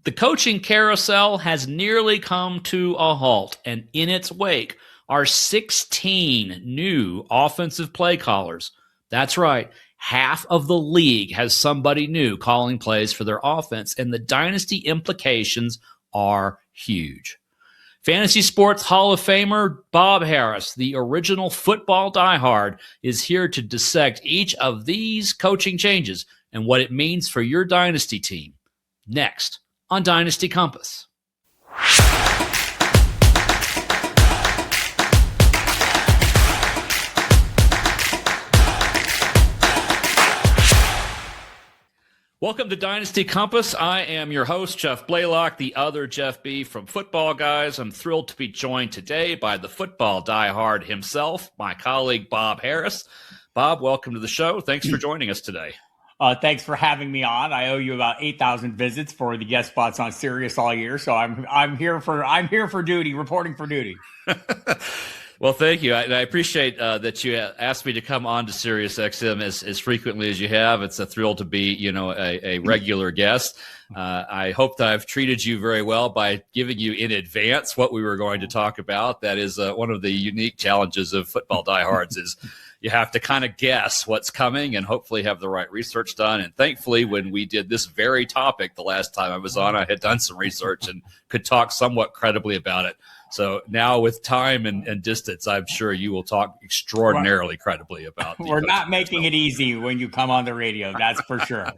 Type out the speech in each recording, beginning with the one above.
The coaching carousel has nearly come to a halt, and in its wake are 16 new offensive play callers. That's right. Half of the league has somebody new calling plays for their offense, and the dynasty implications are huge. Fantasy Sports Hall of Famer Bob Harris, the original football diehard, is here to dissect each of these coaching changes and what it means for your dynasty team. Next on Dynasty Compass. Welcome to Dynasty Compass. I am your host, Jeff Blaylock, the other Jeff B. from Football Guys. I'm thrilled to be joined today by the football diehard himself, my colleague Bob Harris. Bob, welcome to the show. Thanks for joining us today. Thanks for having me on. I owe you about 8,000 visits for the guest spots on Sirius all year, so I'm here for duty, reporting for duty. Well, thank you. I appreciate that you asked me to come on to Sirius XM as frequently as you have. It's a thrill to be, a regular guest. I hope that I've treated you very well by giving you in advance what we were going to talk about. That is one of the unique challenges of football diehards is you have to kind of guess what's coming and hopefully have the right research done. And thankfully, when we did this very topic the last time I was on, I had done some research and could talk somewhat credibly about it. So now with time and distance, I'm sure you will talk extraordinarily credibly about it. We're not making it easy when you come on the radio. That's for sure.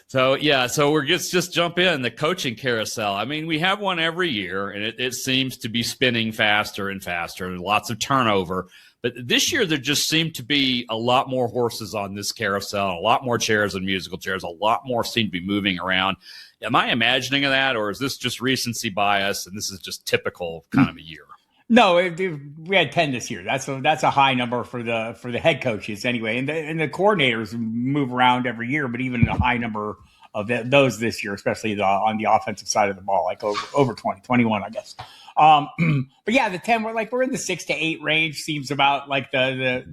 So we're just jump in the coaching carousel. I mean, we have one every year, and it seems to be spinning faster and faster, and lots of turnover. But this year, there just seemed to be a lot more horses on this carousel, a lot more chairs and musical chairs, a lot more seem to be moving around. Am I imagining that, or is this just recency bias, and this is just typical kind of a year? No, we had 10 this year. That's a high number for the head coaches anyway, and the coordinators move around every year, but even a high number of those this year, especially on the offensive side of the ball, like over 20, 21, I guess. But yeah, the 10 we're in the 6 to 8 range. Seems about like the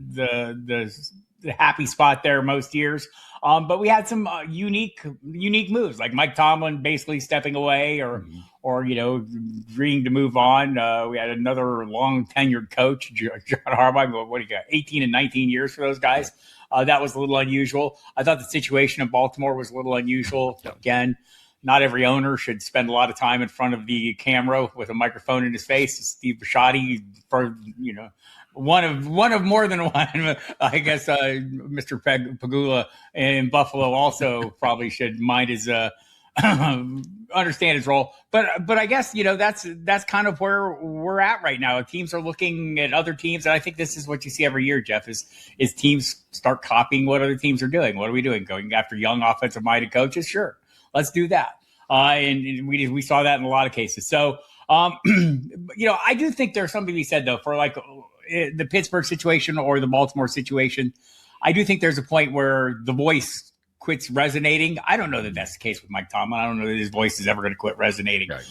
happy spot there most years. But we had some unique moves, like Mike Tomlin basically stepping away or agreeing to move on. We had another long tenured coach, John Harbaugh. What do you got? 18 and 19 years for those guys. That was a little unusual. I thought the situation in Baltimore was a little unusual. Again, not every owner should spend a lot of time in front of the camera with a microphone in his face. Steve Bisciotti, for one of more than one. I guess Mr. Pagula in Buffalo also probably should mind his understand his role. But I guess that's kind of where we're at right now. Teams are looking at other teams, and I think this is what you see every year, Jeff, is teams start copying what other teams are doing. What are we doing? Going after young offensive minded coaches? Sure, let's do that. And we saw that in a lot of cases. So I do think there's something to be said though for like the Pittsburgh situation or the Baltimore situation. I do think there's a point where the voice quits resonating. I don't know that that's the case with Mike Tomlin. I don't know that his voice is ever going to quit resonating. Right.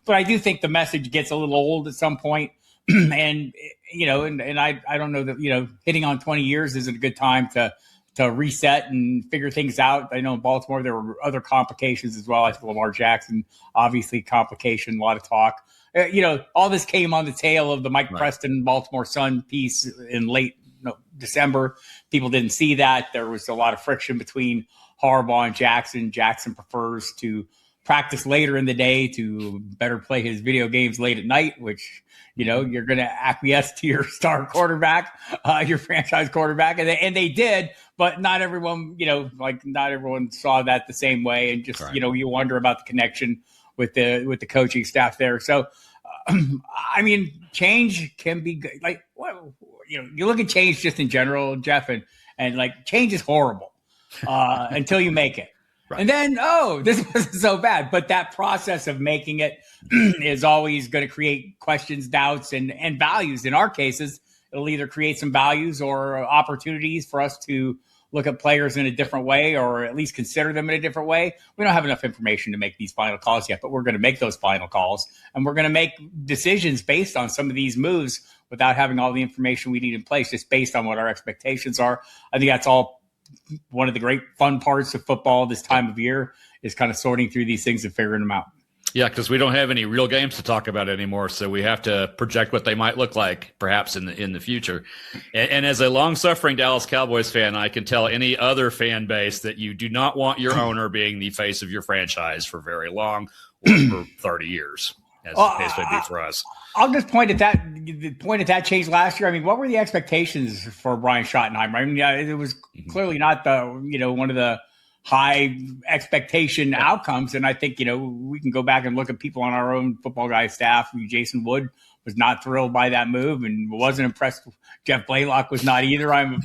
But I do think the message gets a little old at some point. And I don't know that hitting on 20 years isn't a good time to reset and figure things out. I know in Baltimore there were other complications as well. I think Lamar Jackson, obviously complication, a lot of talk. All this came on the tail of the Mike Preston Baltimore Sun piece in late December. People didn't see that. There was a lot of friction between Harbaugh and Jackson. Jackson prefers to practice later in the day to better play his video games late at night, which, you're going to acquiesce to your star quarterback, your franchise quarterback. And they did, but not everyone, not everyone saw that the same way. And just, you wonder about the connection with the coaching staff there. So, change can be good. Like, you look at change just in general, Jeff, and like change is horrible until you make it. Right. And then, this wasn't so bad. But that process of making it is always going to create questions, doubts, and values. In our cases, it'll either create some values or opportunities for us to look at players in a different way or at least consider them in a different way. We don't have enough information to make these final calls yet, but we're going to make those final calls. And we're going to make decisions based on some of these moves without having all the information we need in place, just based on what our expectations are. I think that's all one of the great fun parts of football this time of year is kind of sorting through these things and figuring them out. Yeah, because we don't have any real games to talk about anymore, so we have to project what they might look like, perhaps in the future. And as a long-suffering Dallas Cowboys fan, I can tell any other fan base that you do not want your owner being the face of your franchise for very long, or for 30 years, as the case may be for us. I'll just point at that change last year. I mean, what were the expectations for Brian Schottenheimer? I mean, it was clearly not one of the high expectation outcomes. And I think, we can go back and look at people on our own Football Guys staff. Jason Wood was not thrilled by that move and wasn't impressed. Jeff Blaylock was not either, I'm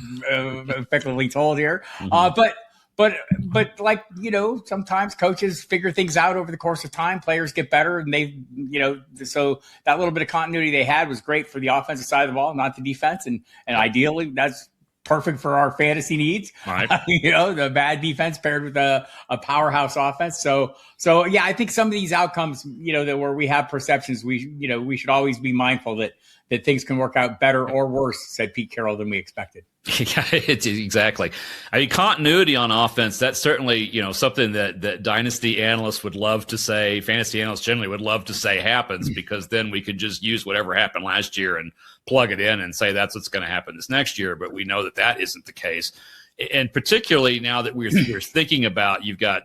effectively told here. But like, sometimes coaches figure things out over the course of time. Players get better, and so that little bit of continuity they had was great for the offensive side of the ball, not the defense. And ideally, that's perfect for our fantasy needs. Right. The bad defense paired with a powerhouse offense. So yeah, I think some of these outcomes, that where we have perceptions, we should always be mindful that things can work out better or worse, said Pete Carroll, than we expected. Yeah, it's exactly. I mean, continuity on offense, that's certainly, something that dynasty analysts would love to say, fantasy analysts generally would love to say happens, because then we could just use whatever happened last year and plug it in and say that's what's going to happen this next year. But we know that isn't the case. And particularly now that we're thinking about, you've got,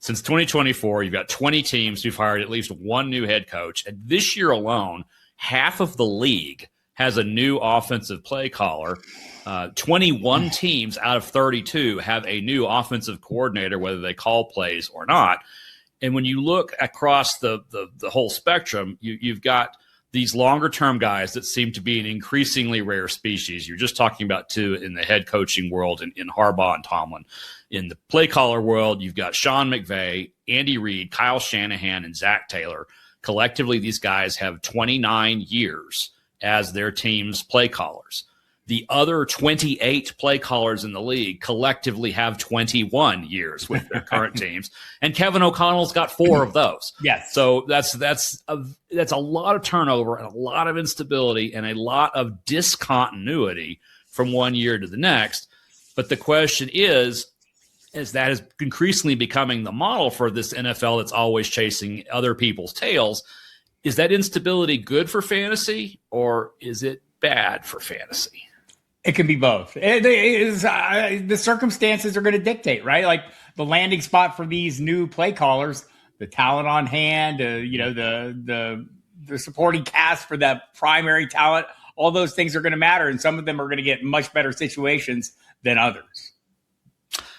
since 2024, you've got 20 teams who've hired at least one new head coach. And this year alone, half of the league has a new offensive play caller. 21 teams out of 32 have a new offensive coordinator, whether they call plays or not. And when you look across the whole spectrum, you've got these longer-term guys that seem to be an increasingly rare species. You're just talking about two in the head coaching world in Harbaugh and Tomlin. In the play caller world, you've got Sean McVay, Andy Reid, Kyle Shanahan, and Zach Taylor. Collectively, these guys have 29 years as their team's play callers. The other 28 play callers in the league collectively have 21 years with their current teams, and Kevin O'Connell's got 4 of those. Yes. So that's a lot of turnover and a lot of instability and a lot of discontinuity from one year to the next. But the question is that is increasingly becoming the model for this NFL that's always chasing other people's tails. Is that instability good for fantasy, or is it bad for fantasy? It can be both. The circumstances are going to dictate, right? Like the landing spot for these new play callers, the talent on hand, the supporting cast for that primary talent, all those things are going to matter. And some of them are going to get much better situations than others.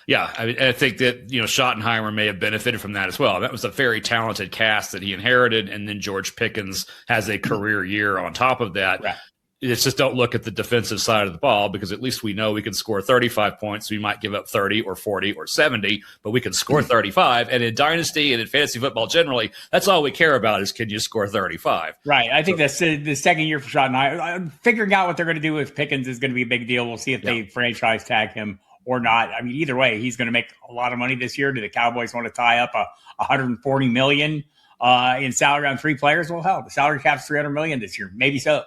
Yeah, I think that, Schottenheimer may have benefited from that as well. That was a very talented cast that he inherited, and then George Pickens has a career year on top of that. Right. It's just don't look at the defensive side of the ball, because at least we know we can score 35 points. We might give up 30 or 40 or 70, but we can score 35. And in Dynasty and in fantasy football generally, that's all we care about is, can you score 35? Right. I think that's the second year for Schottenheimer. Figuring out what they're going to do with Pickens is going to be a big deal. We'll see if they franchise tag him or not. I mean, either way, he's going to make a lot of money this year. Do the Cowboys want to tie up $140 million in salary on 3 players? Well, hell, the salary cap's $300 million this year. Maybe so.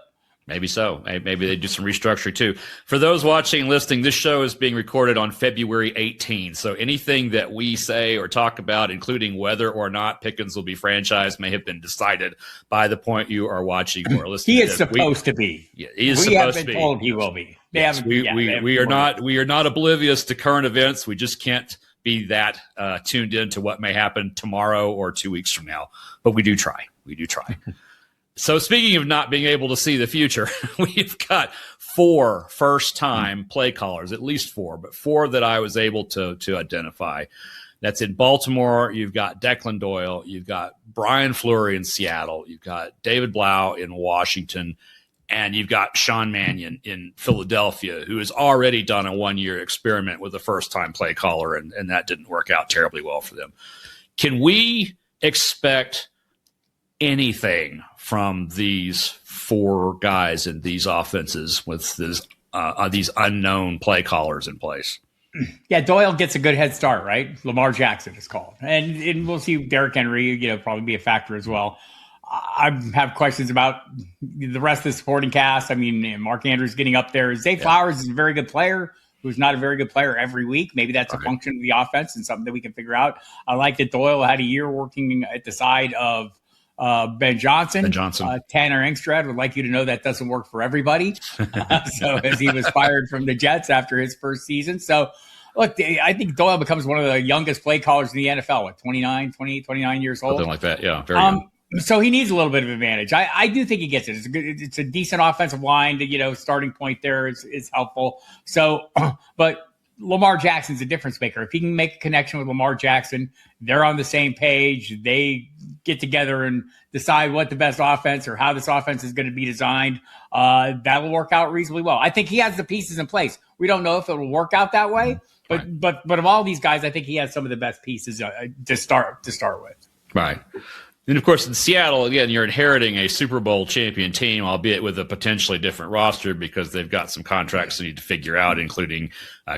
Maybe so. Maybe they do some restructuring too. For those watching and listening, this show is being recorded on February 18th. So anything that we say or talk about, including whether or not Pickens will be franchised, may have been decided by the point you are watching or listening. He is supposed to be. Yeah, he is we supposed have to been be. told he will be. We are not oblivious to current events. We just can't be that tuned in to what may happen tomorrow or 2 weeks from now. But we do try. So speaking of not being able to see the future, we've got 4 first-time play callers, at least 4, but 4 that I was able to identify. That's in Baltimore. You've got Declan Doyle. You've got Brian Fleury in Seattle. You've got David Blough in Washington. And you've got Sean Mannion in Philadelphia, who has already done a 1-year experiment with a first-time play caller, and that didn't work out terribly well for them. Can we expect anything from these 4 guys in these offenses with these unknown play callers in place? Yeah, Doyle gets a good head start, right? Lamar Jackson is called. And we'll see Derrick Henry, probably be a factor as well. I have questions about the rest of the supporting cast. I mean, Mark Andrews getting up there. Zay Flowers is a very good player, who's not a very good player every week. Maybe that's a function of the offense and something that we can figure out. I like that Doyle had a year working at the side of Ben Johnson. Tanner Engstrad would like you to know that doesn't work for everybody. So as he was fired from the Jets after his first season. So look, I think Doyle becomes one of the youngest play callers in the NFL at 29 years old. Something like that. Yeah. Very young. So he needs a little bit of advantage. I do think he gets it. It's a decent offensive line. Starting point there is helpful. So, but Lamar Jackson's a difference maker. If he can make a connection with Lamar Jackson, they're on the same page. They get together and decide what the best offense or how this offense is going to be designed. That'll work out reasonably well. I think he has the pieces in place. We don't know if it will work out that way, but of all these guys, I think he has some of the best pieces to start with. Right. And, of course, in Seattle, again, you're inheriting a Super Bowl champion team, albeit with a potentially different roster because they've got some contracts they need to figure out, including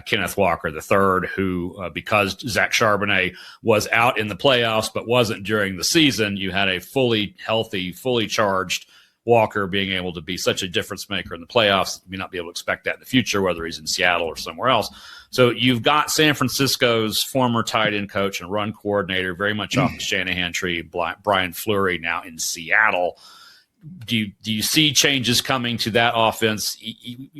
Kenneth Walker III, who, because Zach Charbonnet was out in the playoffs but wasn't during the season, you had a fully healthy, fully charged Walker being able to be such a difference maker in the playoffs. You may not be able to expect that in the future, whether he's in Seattle or somewhere else. So you've got San Francisco's former tight end coach and run coordinator, very much off the Shanahan tree, Brian Fleury, now in Seattle. Do you see changes coming to that offense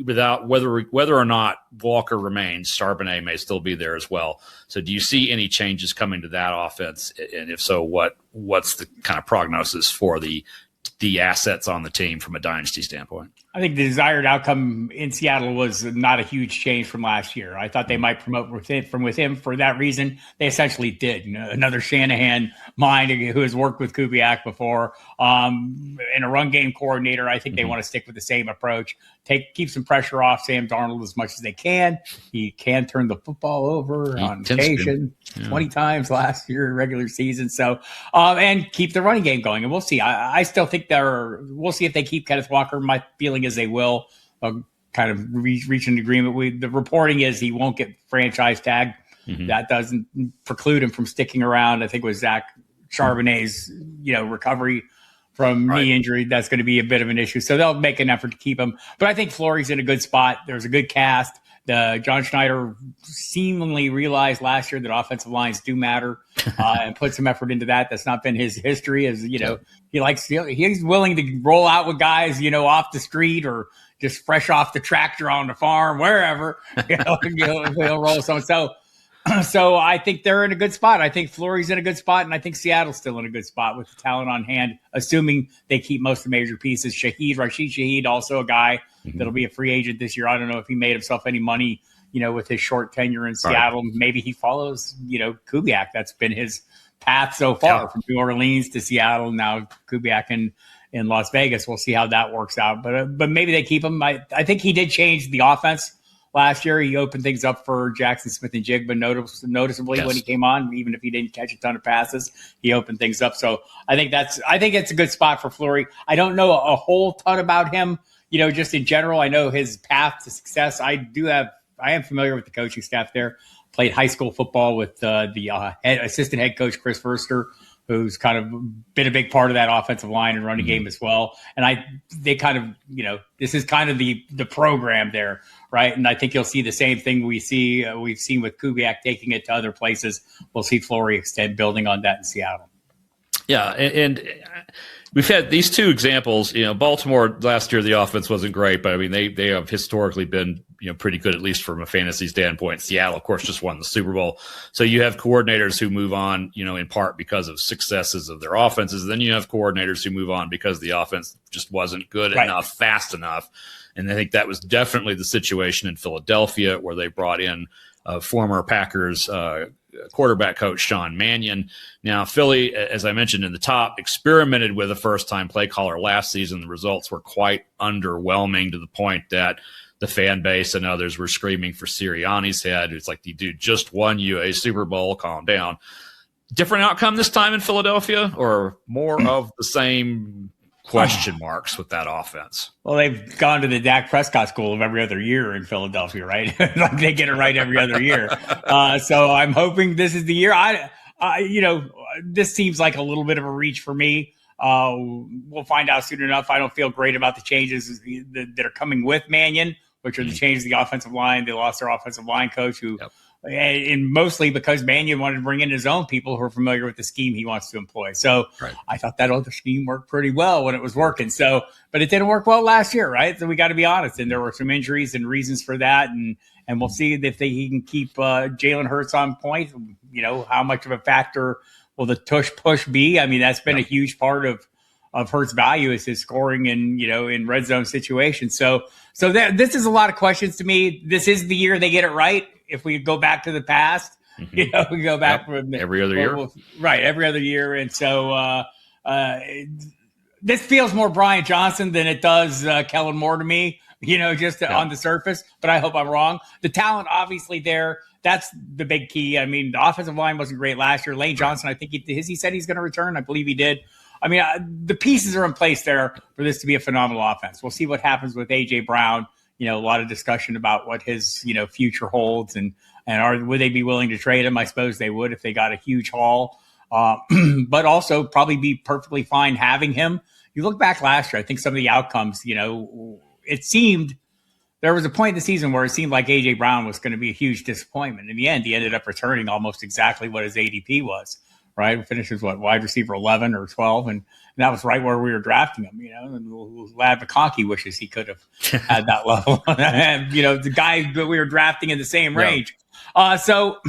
without whether or not Walker remains? Charbonnet may still be there as well. So do you see any changes coming to that offense? And if so, what's the kind of prognosis for the assets on the team from a dynasty standpoint? I think the desired outcome in Seattle was not a huge change from last year. I thought they might promote from within for that reason. They essentially did. Another Shanahan mind who has worked with Kubiak before, and a run game coordinator. I think they want to stick with the same approach. Keep some pressure off Sam Darnold as much as they can. He can turn the football over on occasion, 20 times last year, regular season. So, and keep the running game going. And we'll see. I still think we'll see if they keep Kenneth Walker. My feeling is they will kind of reach an agreement. The reporting is he won't get franchise tag. That doesn't preclude him from sticking around. I think it was Zach Charbonnet's, recovery from knee injury. That's going to be a bit of an issue. So they'll make an effort to keep him. But I think Fleury's in a good spot. There's a good cast. John Schneider seemingly realized last year that offensive lines do matter and put some effort into that. That's not been his history. He's willing to roll out with guys, off the street or just fresh off the tractor on the farm, wherever, he'll roll someone. So I think they're in a good spot. I think Fleury's in a good spot, and I think Seattle's still in a good spot with the talent on hand, assuming they keep most of the major pieces. Rashid Shaheed, also a guy that'll be a free agent this year. I don't know if he made himself any money, with his short tenure in Seattle. Maybe he follows, Kubiak. That's been his path so far from New Orleans to Seattle. Now Kubiak in Las Vegas. We'll see how that works out. But maybe they keep him. I think he did change the offense. Last year, he opened things up for Jackson Smith and Jigba noticeably when he came on, even if he didn't catch a ton of passes. He opened things up. So I think it's a good spot for Fleury. I don't know a whole ton about him, just in general. I know his path to success. I am familiar with the coaching staff there. Played high school football with the assistant head coach, Chris Verster, who's kind of been a big part of that offensive line and running game as well. And they kind of, this is kind of the program there, right? And I think you'll see the same thing we've seen with Kubiak taking it to other places. We'll see Fleury extend building on that in Seattle. Yeah, and we've had these two examples. Baltimore last year, the offense wasn't great, but I mean they have historically been pretty good, at least from a fantasy standpoint. Seattle, of course, just won the Super Bowl. So you have coordinators who move on, in part because of successes of their offenses. Then you have coordinators who move on because the offense just wasn't good enough, fast enough. And I think that was definitely the situation in Philadelphia, where they brought in former Packers quarterback coach Sean Mannion. Now, Philly, as I mentioned in the top, experimented with a first-time play caller last season. The results were quite underwhelming to the point that the fan base and others were screaming for Sirianni's head. It's like, the dude just won you a Super Bowl. Calm down. Different outcome this time in Philadelphia, or more of the same question marks with that offense? Well, they've gone to the Dak Prescott school of every other year in Philadelphia, right? Like they get it right every other year. So I'm hoping this is the year. This seems like a little bit of a reach for me. We'll find out soon enough. I don't feel great about the changes that are coming with Mannion. which are the changes to the offensive line. They lost their offensive line coach who and mostly because Mannion wanted to bring in his own people who are familiar with the scheme he wants to employ. So I thought that other scheme worked pretty well when it was working. So, but it didn't work well last year, right? So we got to be honest. And there were some injuries and reasons for that. And we'll see if he can keep Jalen Hurts on point. You know, how much of a factor will the tush push be? I mean, that's been a huge part of Hurts' value is his scoring and, you know, in red zone situations. So this is a lot of questions to me. This is the year they get it right. If we go back to the past, you know, we go back from every other year. Right. Every other year. And so this feels more Brian Johnson than it does Kellen Moore to me, you know, just on the surface, but I hope I'm wrong. The talent, obviously there, that's the big key. I mean, the offensive line wasn't great last year. Lane Johnson, I think he said he's going to return. I believe he did. I mean, the pieces are in place there for this to be a phenomenal offense. We'll see what happens with A.J. Brown. You know, a lot of discussion about what his, you know, future holds and would they be willing to trade him? I suppose they would if they got a huge haul, but also probably be perfectly fine having him. You look back last year, I think some of the outcomes, you know, it seemed there was a point in the season where it seemed like A.J. Brown was going to be a huge disappointment. In the end, he ended up returning almost exactly what his ADP was. Right, finishes wide receiver 11 or 12, and that was right where we were drafting him. You know, and Lad McConkey wishes he could have had that level. And, you know, the guy that we were drafting in the same range. So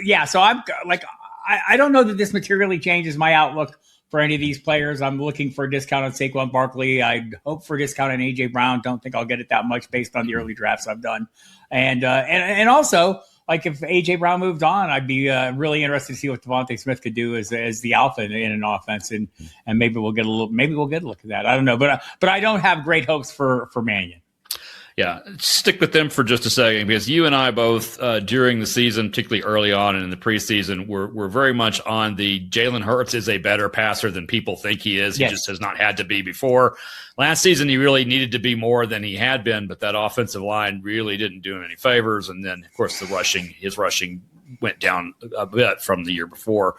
I'm like, I don't know that this materially changes my outlook for any of these players. I'm looking for a discount on Saquon Barkley. I hope for a discount on A.J. Brown. Don't think I'll get it that much based on the early drafts I've done, and also. Like if A.J. Brown moved on, I'd be really interested to see what Devontae Smith could do as the alpha in an offense, and maybe we'll get a look at that. I don't know, but I don't have great hopes for Mannion. Yeah, stick with them for just a second because you and I both during the season, particularly early on and in the preseason, were very much on the Jalen Hurts is a better passer than people think he is. He just has not had to be before. Last season, he really needed to be more than he had been, but that offensive line really didn't do him any favors. And then, of course, his rushing went down a bit from the year before.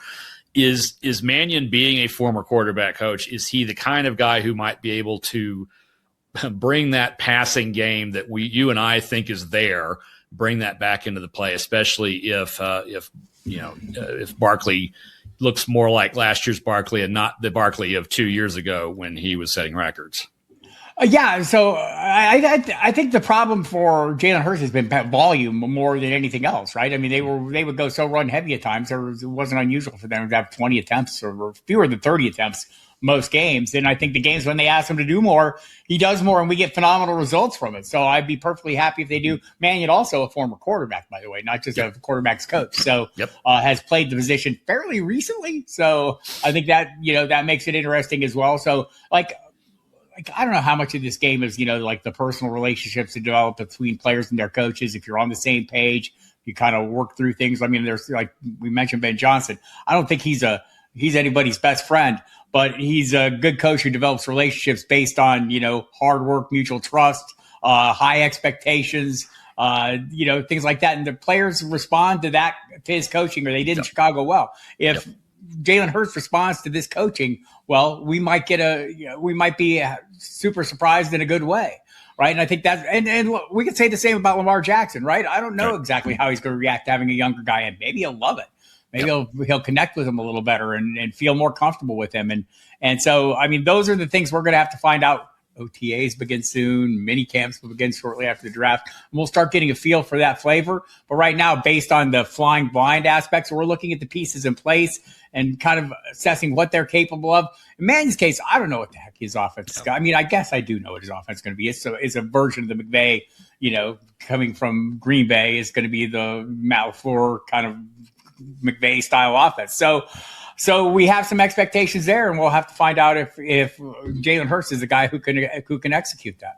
Is Mannion being a former quarterback coach? Is he the kind of guy who might be able to bring that passing game that you and I think is there, bring that back into the play, especially if Barkley looks more like last year's Barkley and not the Barkley of 2 years ago when he was setting records. So I think the problem for Jalen Hurts has been volume more than anything else, right? I mean, they would go so run heavy at times. It wasn't unusual for them to have 20 attempts or fewer than 30 attempts most games. And I think the games when they ask him to do more, he does more and we get phenomenal results from it. So I'd be perfectly happy if they do. Mannion, also a former quarterback, by the way, not just a quarterback's coach. So has played the position fairly recently. So I think that, you know, that makes it interesting as well. So like I don't know how much of this game is, you know, like the personal relationships that develop between players and their coaches. If you're on the same page, you kind of work through things. I mean, there's like we mentioned Ben Johnson. I don't think he's anybody's best friend, but he's a good coach who develops relationships based on, you know, hard work, mutual trust, high expectations, you know, things like that. And the players respond to that, to his coaching, or they did in Chicago well. If Jalen Hurts responds to this coaching, well, we might be super surprised in a good way. Right. And I think that, and look, we could say the same about Lamar Jackson, right? I don't know exactly how he's going to react to having a younger guy in. Maybe he'll love it. Maybe he'll connect with him a little better and feel more comfortable with him. And so, I mean, those are the things we're going to have to find out. OTAs begin soon. Mini camps will begin shortly after the draft. And we'll start getting a feel for that flavor. But right now, based on the flying blind aspects, we're looking at the pieces in place and kind of assessing what they're capable of. In Mannion's case, I don't know what the heck his offense is. I mean, I guess I do know what his offense is going to be. It's a version of the McVay, you know, coming from Green Bay is going to be the Matt LaFleur kind of McVay style offense. So we have some expectations there, and we'll have to find out if Jalen Hurts is the guy who can execute that.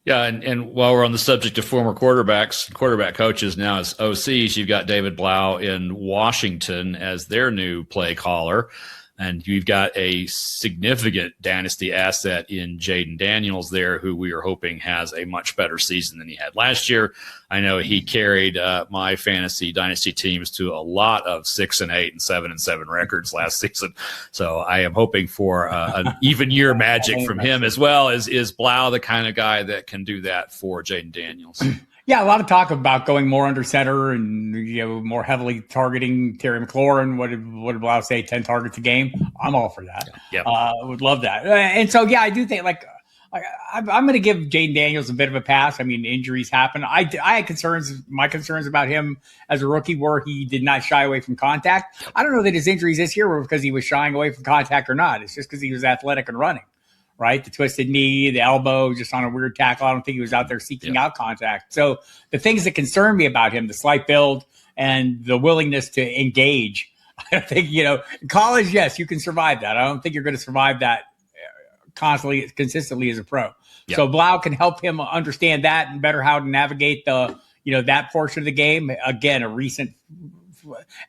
Yeah, and while we're on the subject of former quarterback coaches now as OCs, you've got David Blough in Washington as their new play caller. And you've got a significant dynasty asset in Jayden Daniels there, who we are hoping has a much better season than he had last year. I know he carried my fantasy dynasty teams to a lot of 6-8 and 7-7 records last season. So I am hoping for an even year magic from him, as well as is Blough the kind of guy that can do that for Jayden Daniels. Yeah, a lot of talk about going more under center and more heavily targeting Terry McLaurin. What did Blough say? 10 targets a game. I'm all for that. Yeah. Would love that. And so I do think I'm going to give Jayden Daniels a bit of a pass. I mean, injuries happen. I had concerns. My concerns about him as a rookie were he did not shy away from contact. I don't know that his injuries this year were because he was shying away from contact or not. It's just because he was athletic and running. Right? The twisted knee, the elbow, just on a weird tackle. I don't think he was out there seeking out contact. So the things that concern me about him, the slight build and the willingness to engage, I think, in college, yes, you can survive that. I don't think you're going to survive that consistently as a pro. Yep. So Blough can help him understand that and better how to navigate that portion of the game. Again,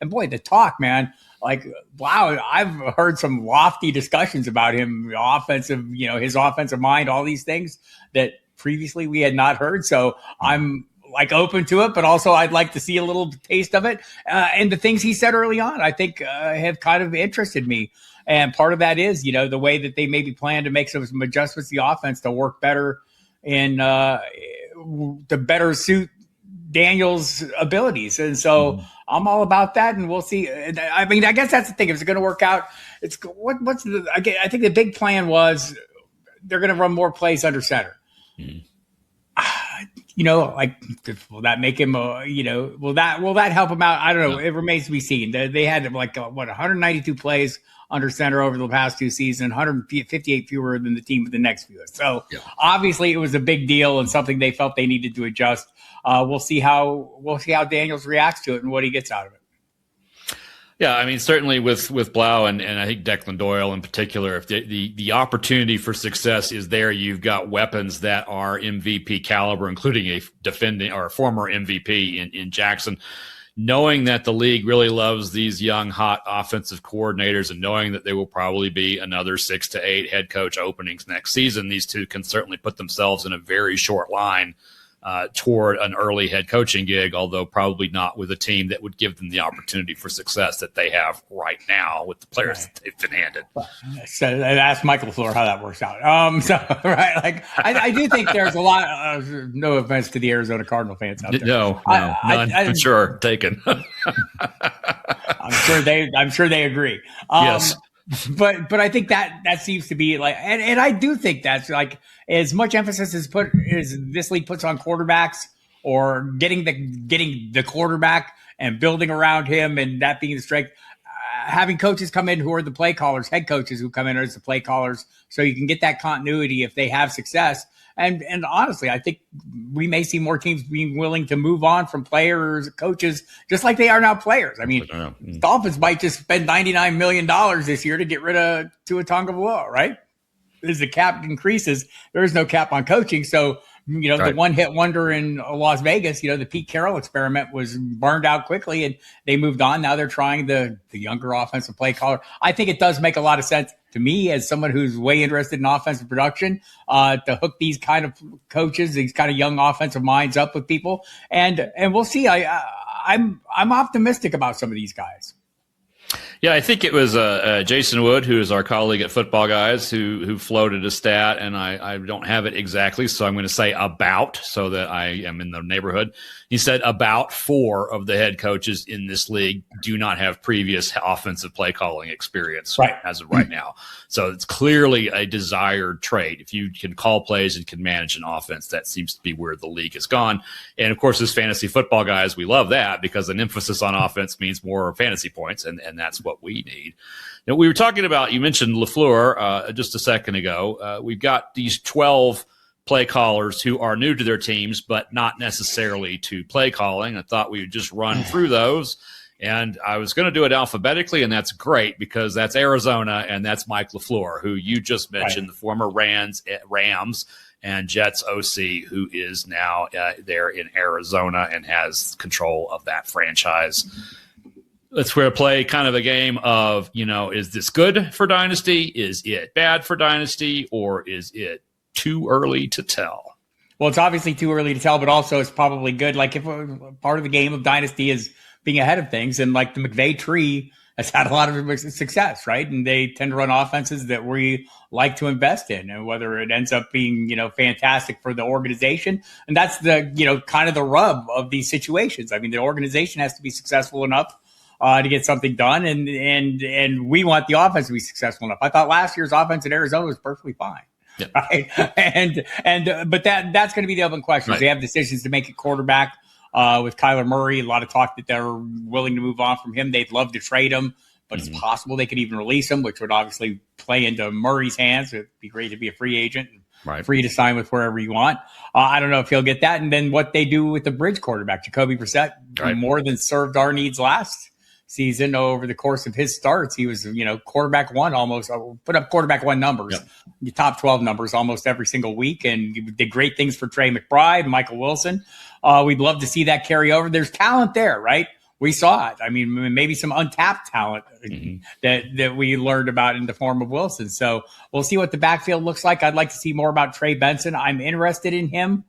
and boy, the talk, man. Like, wow, I've heard some lofty discussions about him, his offensive mind, all these things that previously we had not heard. So I'm open to it, but also I'd like to see a little taste of it. And the things he said early on, I think have kind of interested me. And part of that is, the way that they maybe plan to make some adjustments to the offense to work better and to better suit Daniel's abilities. And so I'm all about that, and we'll see. I mean, I guess that's the thing. If it's going to work out, I think the big plan was they're going to run more plays under center. Will that make him, will that help him out? I don't know. It remains to be seen. They had 192 plays under center over the past two seasons, 158 fewer than the team with the next fewest. So obviously it was a big deal and something they felt they needed to adjust. We'll see how Daniels reacts to it and what he gets out of it. Yeah, I mean, certainly with Blough and I think Declan Doyle in particular, if the opportunity for success is there, you've got weapons that are MVP caliber, including a defending or a former MVP in Jackson. Knowing that the league really loves these young, hot offensive coordinators and knowing that there will probably be another 6 to 8 head coach openings next season, these two can certainly put themselves in a very short line toward an early head coaching gig, although probably not with a team that would give them the opportunity for success that they have right now with the players that they've been handed. So ask Mike LaFleur how that works out. I do think there's a lot of, no offense to the Arizona Cardinal fans out there. No, none. Sure, taken. I'm sure they agree. Yes. But I think that seems to be and I do think that's as much emphasis as this league puts on quarterbacks or getting the quarterback and building around him and that being the strength. Having coaches come in who are the play callers, head coaches who come in as the play callers, so you can get that continuity if they have success. And honestly, I think we may see more teams being willing to move on from players, coaches, just like they are now players. I mean, Dolphins might just spend $99 million this year to get rid of Tua Tagovailoa, right? As the cap increases, there is no cap on coaching. So, the one-hit wonder in Las Vegas, the Pete Carroll experiment was burned out quickly and they moved on. Now they're trying the younger offensive play caller. I think it does make a lot of sense to me as someone who's way interested in offensive production to hook these kind of coaches, these kind of young offensive minds up with people. And we'll see. I'm optimistic about some of these guys. Yeah, I think it was Jason Wood, who is our colleague at Football Guys, who floated a stat, and I don't have it exactly, so I'm going to say about, so that I am in the neighborhood. He said about 4 of the head coaches in this league do not have previous offensive play calling experience as of right now. So it's clearly a desired trait. If you can call plays and can manage an offense, that seems to be where the league has gone. And of course, as fantasy football guys, we love that because an emphasis on offense means more fantasy points, and that's what we need. Now, we were talking about, you mentioned LaFleur just a second ago. We've got these 12 play callers who are new to their teams, but not necessarily to play calling. I thought we would just run through those. And I was going to do it alphabetically, and that's great because that's Arizona and that's Mike LaFleur, who you just mentioned, the former Rams and Jets OC, who is now there in Arizona and has control of that franchise. Let's play kind of a game of, is this good for Dynasty? Is it bad for Dynasty? Or is it too early to tell? Well, it's obviously too early to tell, but also it's probably good. Like if part of the game of Dynasty is being ahead of things, and like the McVay tree has had a lot of success, right? And they tend to run offenses that we like to invest in, and whether it ends up being, fantastic for the organization. And that's the, kind of the rub of these situations. I mean, the organization has to be successful enough to get something done. And we want the offense to be successful enough. I thought last year's offense in Arizona was perfectly fine. Yeah. Right. But that's going to be the open question. Right. They have decisions to make at quarterback with Kyler Murray. A lot of talk that they're willing to move on from him. They'd love to trade him, but it's possible they could even release him, which would obviously play into Murray's hands. It'd be great to be a free agent, free to sign with wherever you want. I don't know if he'll get that. And then what they do with the bridge quarterback, Jacoby Brissett, more than served our needs last season. Over the course of his starts, he was, quarterback one, almost put up quarterback one numbers, the top 12 numbers almost every single week, and did great things for Trey McBride, Michael Wilson. We'd love to see that carry over. There's talent there, right? We saw it. I mean, maybe some untapped talent that we learned about in the form of Wilson. So we'll see what the backfield looks like. I'd like to see more about Trey Benson. I'm interested in him.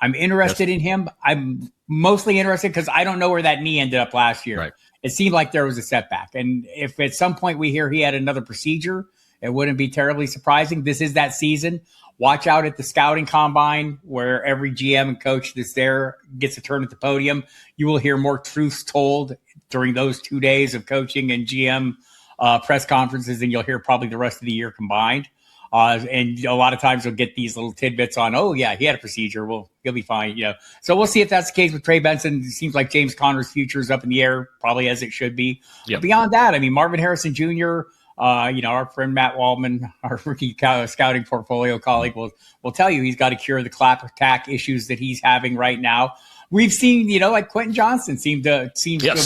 I'm mostly interested because I don't know where that knee ended up last year. Right. It seemed like there was a setback. And if at some point we hear he had another procedure, it wouldn't be terribly surprising. This is that season. Watch out at the scouting combine where every GM and coach that's there gets a turn at the podium. You will hear more truths told during those 2 days of coaching and GM press conferences than you'll hear probably the rest of the year combined. And a lot of times you'll get these little tidbits on, oh, yeah, he had a procedure. Well, he'll be fine. So we'll see if that's the case with Trey Benson. It seems like James Conner's future is up in the air, probably as it should be. Yep. Beyond that, I mean, Marvin Harrison Jr., our friend Matt Waldman, our rookie scouting portfolio colleague, will tell you he's got to cure the clap attack issues that he's having right now. We've seen, like Quentin Johnson seems to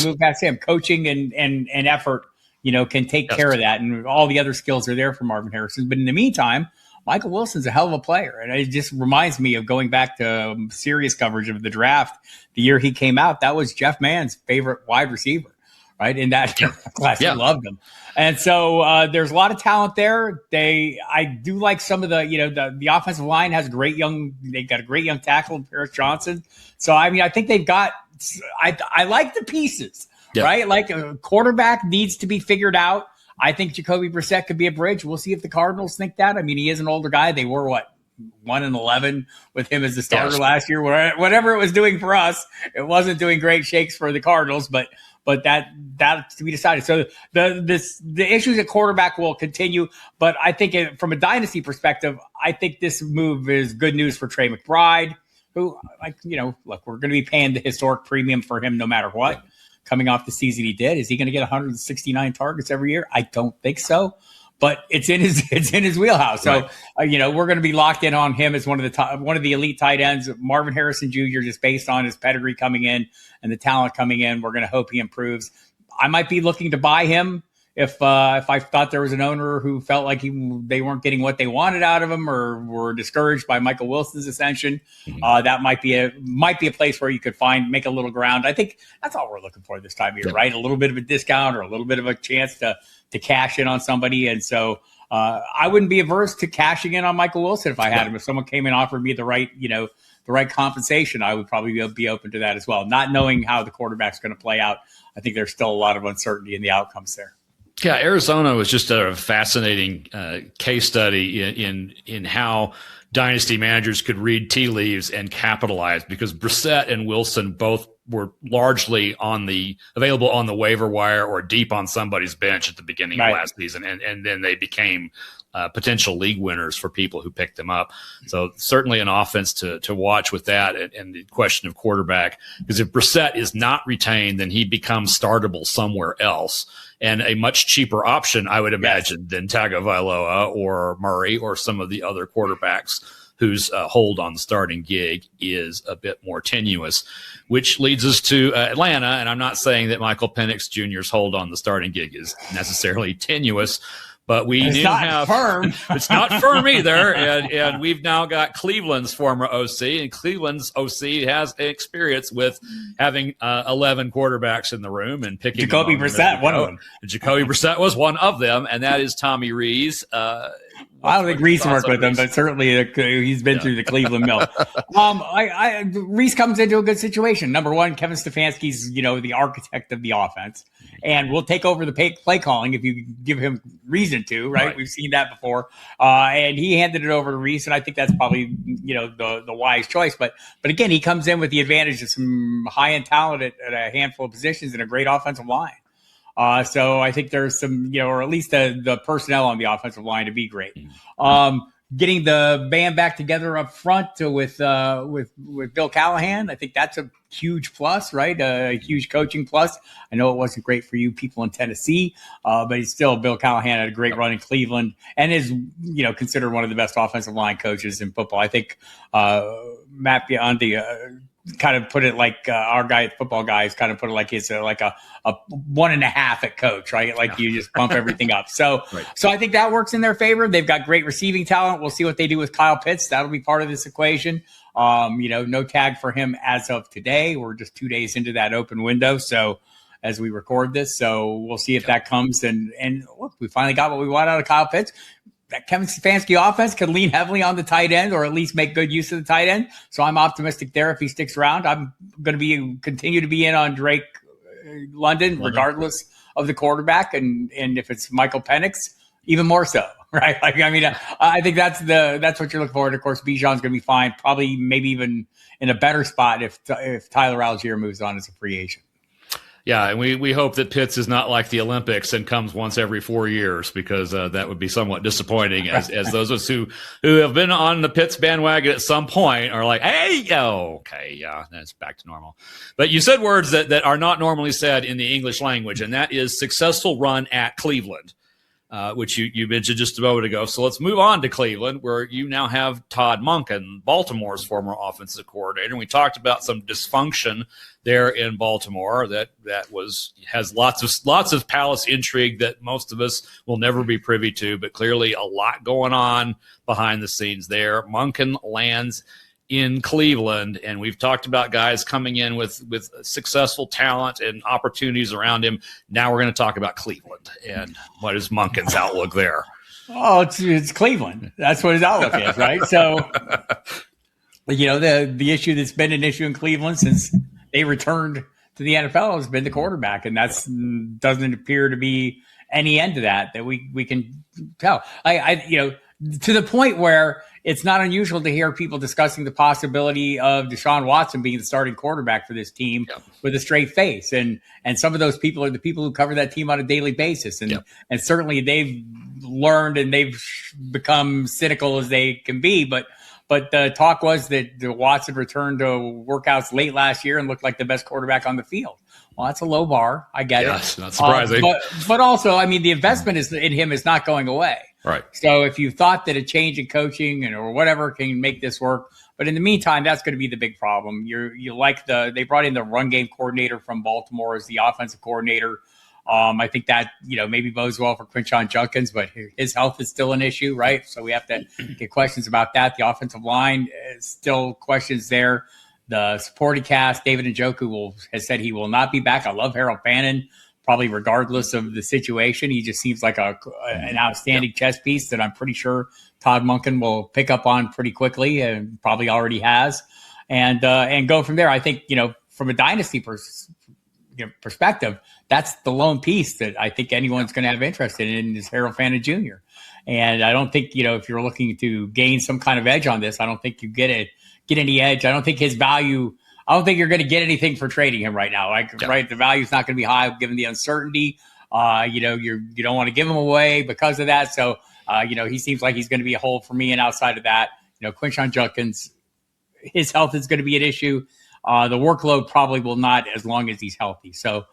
move past him. Coaching and effort, can take care of that, and all the other skills are there for Marvin Harrison. But in the meantime, Michael Wilson's a hell of a player, and it just reminds me of going back to serious coverage of the draft the year he came out. That was Jeff Mann's favorite wide receiver. Right. In that class, he loved them. And so there's a lot of talent there. I do like some of the offensive line has they got a great young tackle, Paris Johnson. So, I mean, I think they've got, I like the pieces, right? Like a quarterback needs to be figured out. I think Jacoby Brissett could be a bridge. We'll see if the Cardinals think that. I mean, he is an older guy. They were 1-11 with him as the starter last year. Whatever it was doing for us, it wasn't doing great shakes for the Cardinals, but that's to be decided. So the issues at quarterback will continue, but I think from a dynasty perspective, I think this move is good news for Trey McBride, who, look, we're going to be paying the historic premium for him no matter what. Yeah. Coming off the season he did, is he going to get 169 targets every year? I don't think so. But it's in his wheelhouse. So, we're going to be locked in on him as one of the elite tight ends. Marvin Harrison Jr., just based on his pedigree coming in and the talent coming in, we're going to hope he improves. I might be looking to buy him if I thought there was an owner who felt like they weren't getting what they wanted out of him or were discouraged by Michael Wilson's ascension. That might be a place where you could make a little ground. I think that's all we're looking for this time of year, right? A little bit of a discount or a little bit of a chance to cash in on somebody. And so I wouldn't be averse to cashing in on Michael Wilson if I had him. If someone came and offered me the right compensation, I would probably be open to that as well. Not knowing how the quarterback's going to play out, I think there's still a lot of uncertainty in the outcomes there. Yeah, Arizona was just a fascinating case study in how dynasty managers could read tea leaves and capitalize, because Brissett and Wilson both were largely available on the waiver wire or deep on somebody's bench at the beginning of last season, and then they became potential league winners for people who picked them up. So certainly an offense to watch with that, and the question of quarterback, because if Brissett is not retained, then he becomes startable somewhere else, and a much cheaper option, I would imagine, than Tagovailoa or Murray or some of the other quarterbacks whose hold on the starting gig is a bit more tenuous, which leads us to Atlanta. And I'm not saying that Michael Penix Jr.'s hold on the starting gig is necessarily tenuous, But it's do not have firm. It's not firm either, and we've now got Cleveland's former OC, and Cleveland's OC has experience with having 11 quarterbacks in the room and picking Jacoby Brissett, one of them. Jacoby Brissett was one of them, and that is Tommy Rees. I don't think Reese worked with him, but certainly he's been through the Cleveland mill. Reese comes into a good situation. Number one, Kevin Stefanski's, the architect of the offense, and will take over the play calling if you give him reason to, right? We've seen that before. And he handed it over to Reese, and I think that's probably, the wise choice. But again, he comes in with the advantage of some high-end talent at a handful of positions and a great offensive line. So I think there's some, or at least the personnel on the offensive line to be great. Getting the band back together up front with Bill Callahan, I think that's a huge plus, right? A huge coaching plus. I know it wasn't great for you people in Tennessee, but Bill Callahan had a great run in Cleveland and is, considered one of the best offensive line coaches in football. I think Matt Biondi kind of put it like our guy at Football Guys kind of put it like it's like a 1.5 at coach, right? Like you just bump everything up. So I think that works in their favor. They've got great receiving talent. We'll see what they do with Kyle Pitts. That'll be part of this equation. No tag for him as of today. We're just 2 days into that open window. So as we record this, so we'll see if that comes. And look, we finally got what we want out of Kyle Pitts. That Kevin Stefanski offense could lean heavily on the tight end or at least make good use of the tight end. So I'm optimistic there if he sticks around. I'm going to continue to be in on Drake London, regardless of the quarterback. And if it's Michael Penix, even more so, right? I think that's what you're looking for. And of course, Bijan's going to be fine, probably maybe even in a better spot if Tyler Algier moves on as a free agent. Yeah, and we hope that Pitts is not like the Olympics and comes once every 4 years, because that would be somewhat disappointing as those of us who have been on the Pitts bandwagon at some point are like, hey, okay, yeah, that's back to normal. But you said words that are not normally said in the English language, and that is successful run at Cleveland, which you mentioned just a moment ago. So let's move on to Cleveland, where you now have Todd Monken, Baltimore's former offensive coordinator. And we talked about some dysfunction there in Baltimore that has lots of palace intrigue that most of us will never be privy to, but clearly a lot going on behind the scenes there. Monken lands in Cleveland, and we've talked about guys coming in with successful talent and opportunities around him. Now we're going to talk about Cleveland and what is Monken's outlook there. Oh, it's Cleveland. That's what his outlook is, right? So, the issue that's been an issue in Cleveland since they returned to the NFL has been the quarterback, and that's doesn't appear to be any end to that we can tell. To the point where it's not unusual to hear people discussing the possibility of Deshaun Watson being the starting quarterback for this team with a straight face. And some of those people are the people who cover that team on a daily basis. And certainly they've learned and they've become cynical as they can be. But the talk was that Watson returned to workouts late last year and looked like the best quarterback on the field. Well, that's a low bar. I get it. Yes, not surprising. But also, the investment in him is not going away. Right. So if you thought that a change in coaching or whatever can make this work, but in the meantime, that's going to be the big problem. They brought in the run game coordinator from Baltimore as the offensive coordinator. I think that, maybe bodes well for Quinshon Judkins, but his health is still an issue, right? So we have to get questions about that. The offensive line is still questions there. The supporting cast, David Njoku has said he will not be back. I love Harold Bannon, probably regardless of the situation. He just seems like an outstanding chess piece that I'm pretty sure Todd Monken will pick up on pretty quickly and probably already has, and go from there. I think, from a dynasty perspective, that's the lone piece that I think anyone's going to have interest in is Harold Bannon Jr. And I don't think, if you're looking to gain some kind of edge on this, I don't think you get any edge. I don't think his value. I don't think you're going to get anything for trading him right now. Right? The value's not going to be high given the uncertainty. You don't want to give him away because of that. So, he seems like he's going to be a hole for me. And outside of that, Quinshon Judkins, his health is going to be an issue. The workload probably will not as long as he's healthy. So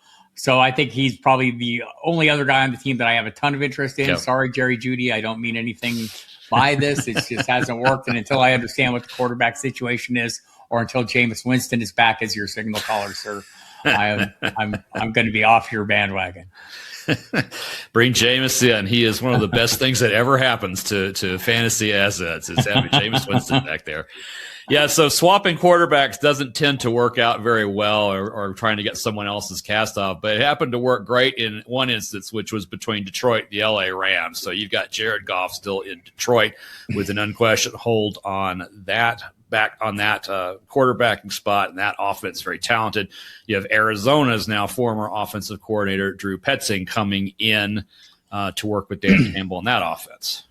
I think he's probably the only other guy on the team that I have a ton of interest in. Yep. Sorry, Jerry Jeudy. I don't mean anything by this. It just hasn't worked. And until I understand what the quarterback situation is, or until Jameis Winston is back as your signal caller, sir, I'm going to be off your bandwagon. Bring Jameis in. He is one of the best things that ever happens to fantasy assets is having Jameis Winston back there. Yeah, so swapping quarterbacks doesn't tend to work out very well, or trying to get someone else's cast off, but it happened to work great in one instance, which was between Detroit and the LA Rams. So you've got Jared Goff still in Detroit with an unquestioned hold on that quarterbacking spot, and that offense very talented. You have Arizona's now former offensive coordinator Drew Petzing coming in to work with Dan Campbell in that offense.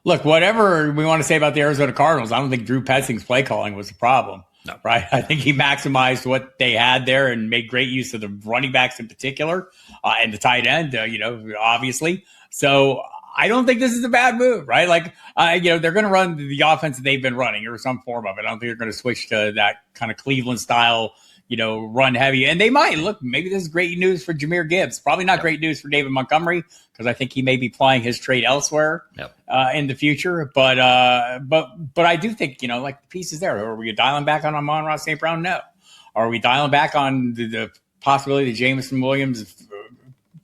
Look, whatever we want to say about the Arizona Cardinals, I don't think Drew Petzing's play calling was a problem. No. Right? I think he maximized what they had there and made great use of the running backs in particular and the tight end, obviously. So I don't think this is a bad move, right? Like, they're going to run the offense that they've been running or some form of it. I don't think they're going to switch to that kind of Cleveland style, run heavy. And they might. Look, maybe this is great news for Jahmyr Gibbs. Probably not great news for David Montgomery because I think he may be playing his trade elsewhere in the future. But I do think, the pieces there. Are we dialing back on Amon-Ra St. Brown? No. Are we dialing back on the possibility that Jameson Williams'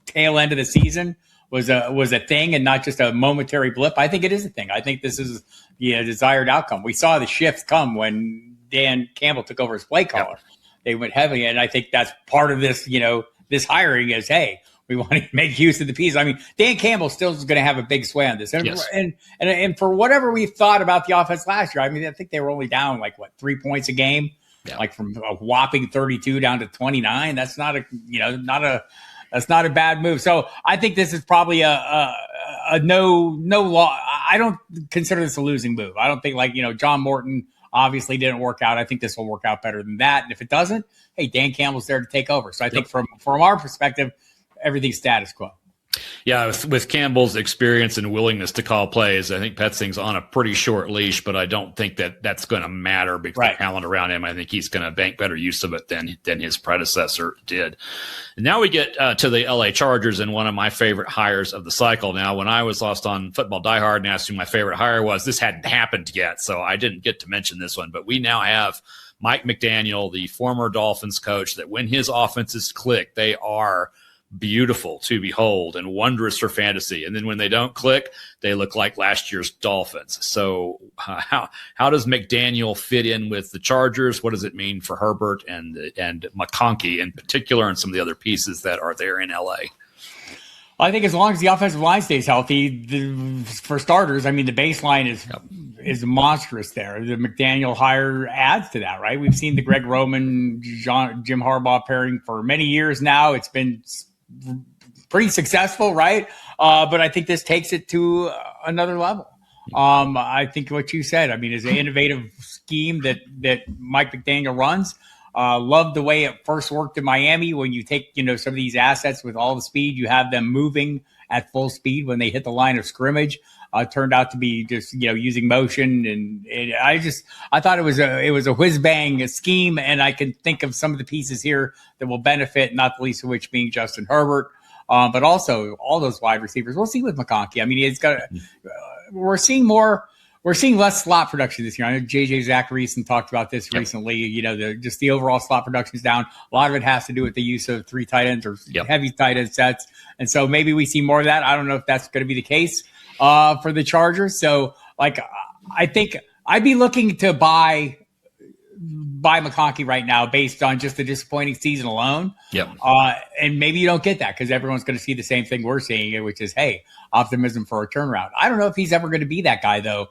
tail end of the season was a thing and not just a momentary blip? I think it is a thing. I think this is the desired outcome. We saw the shift come when Dan Campbell took over as play caller. They went heavy, and I think that's part of this, this hiring is, hey, we want to make use of the pieces. I mean, Dan Campbell still is going to have a big sway on this. And, yes. and for whatever we thought about the offense last year, I mean, I think they were only down 3 points a game, like from a whopping 32 down to 29. That's not that's not a bad move. So I think this is probably a no law. I don't consider this a losing move. I don't think John Morton obviously didn't work out. I think this will work out better than that. And if it doesn't, hey, Dan Campbell's there to take over. So I think from our perspective, everything's status quo. Yeah, with Campbell's experience and willingness to call plays, I think Petzing's on a pretty short leash, but I don't think that's going to matter because the talent around him, I think he's going to bank better use of it than his predecessor did. And now we get to the LA Chargers and one of my favorite hires of the cycle. Now, when I was lost on Football Die Hard and asked who my favorite hire was, this hadn't happened yet, so I didn't get to mention this one. But we now have Mike McDaniel, the former Dolphins coach, that when his offenses click, they are beautiful to behold and wondrous for fantasy. And then when they don't click, they look like last year's Dolphins. So how does McDaniel fit in with the Chargers? What does it mean for Herbert and McConkey in particular and some of the other pieces that are there in LA? I think as long as the offensive line stays healthy, for starters, I mean, the baseline is monstrous there. The McDaniel hire adds to that, right? We've seen the Greg Roman, Jim Harbaugh pairing for many years now. It's been pretty successful, right? But I think this takes it to another level. I think what you said, I mean, is an innovative scheme that Mike McDaniel runs. Love the way it first worked in Miami when you take, some of these assets with all the speed, you have them moving at full speed when they hit the line of scrimmage. Turned out to be just, using motion. And I thought it was a whiz bang scheme. And I can think of some of the pieces here that will benefit, not the least of which being Justin Herbert, but also all those wide receivers. We'll see with McConkey. I mean, it's got, we're seeing less slot production this year. I know JJ Zachariason talked about this recently. The overall slot production is down. A lot of it has to do with the use of 3 tight ends or heavy tight end sets. And so maybe we see more of that. I don't know if that's going to be the case for the Chargers. So I think I'd be looking to buy McConkey right now based on just the disappointing season alone. And maybe you don't get that because everyone's going to see the same thing we're seeing, which is, hey, optimism for a turnaround. I don't know if he's ever going to be that guy, though,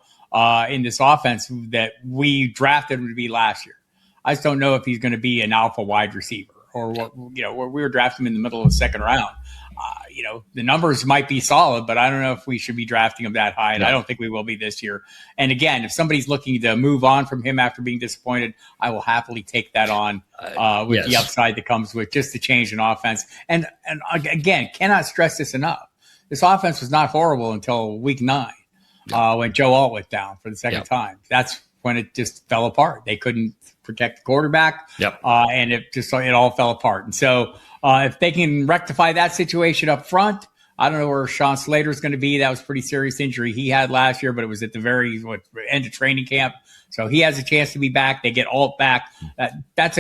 in this offense that we drafted him to be last year. I just don't know if he's going to be an alpha wide receiver or where we were drafting him in the middle of the second round. The numbers might be solid, but I don't know if we should be drafting him that high. And I don't think we will be this year. And again, if somebody's looking to move on from him after being disappointed, I will happily take that on with the upside that comes with just the change in offense. And again, cannot stress this enough. This offense was not horrible until week 9 when Joe Alt went down for the second time. That's when it just fell apart. They couldn't protect the quarterback, and it all fell apart. And so if they can rectify that situation up front, I don't know where Sean Slater's going to be. That was a pretty serious injury he had last year, but it was at the very end of training camp. So he has a chance to be back. They get Alt back. That's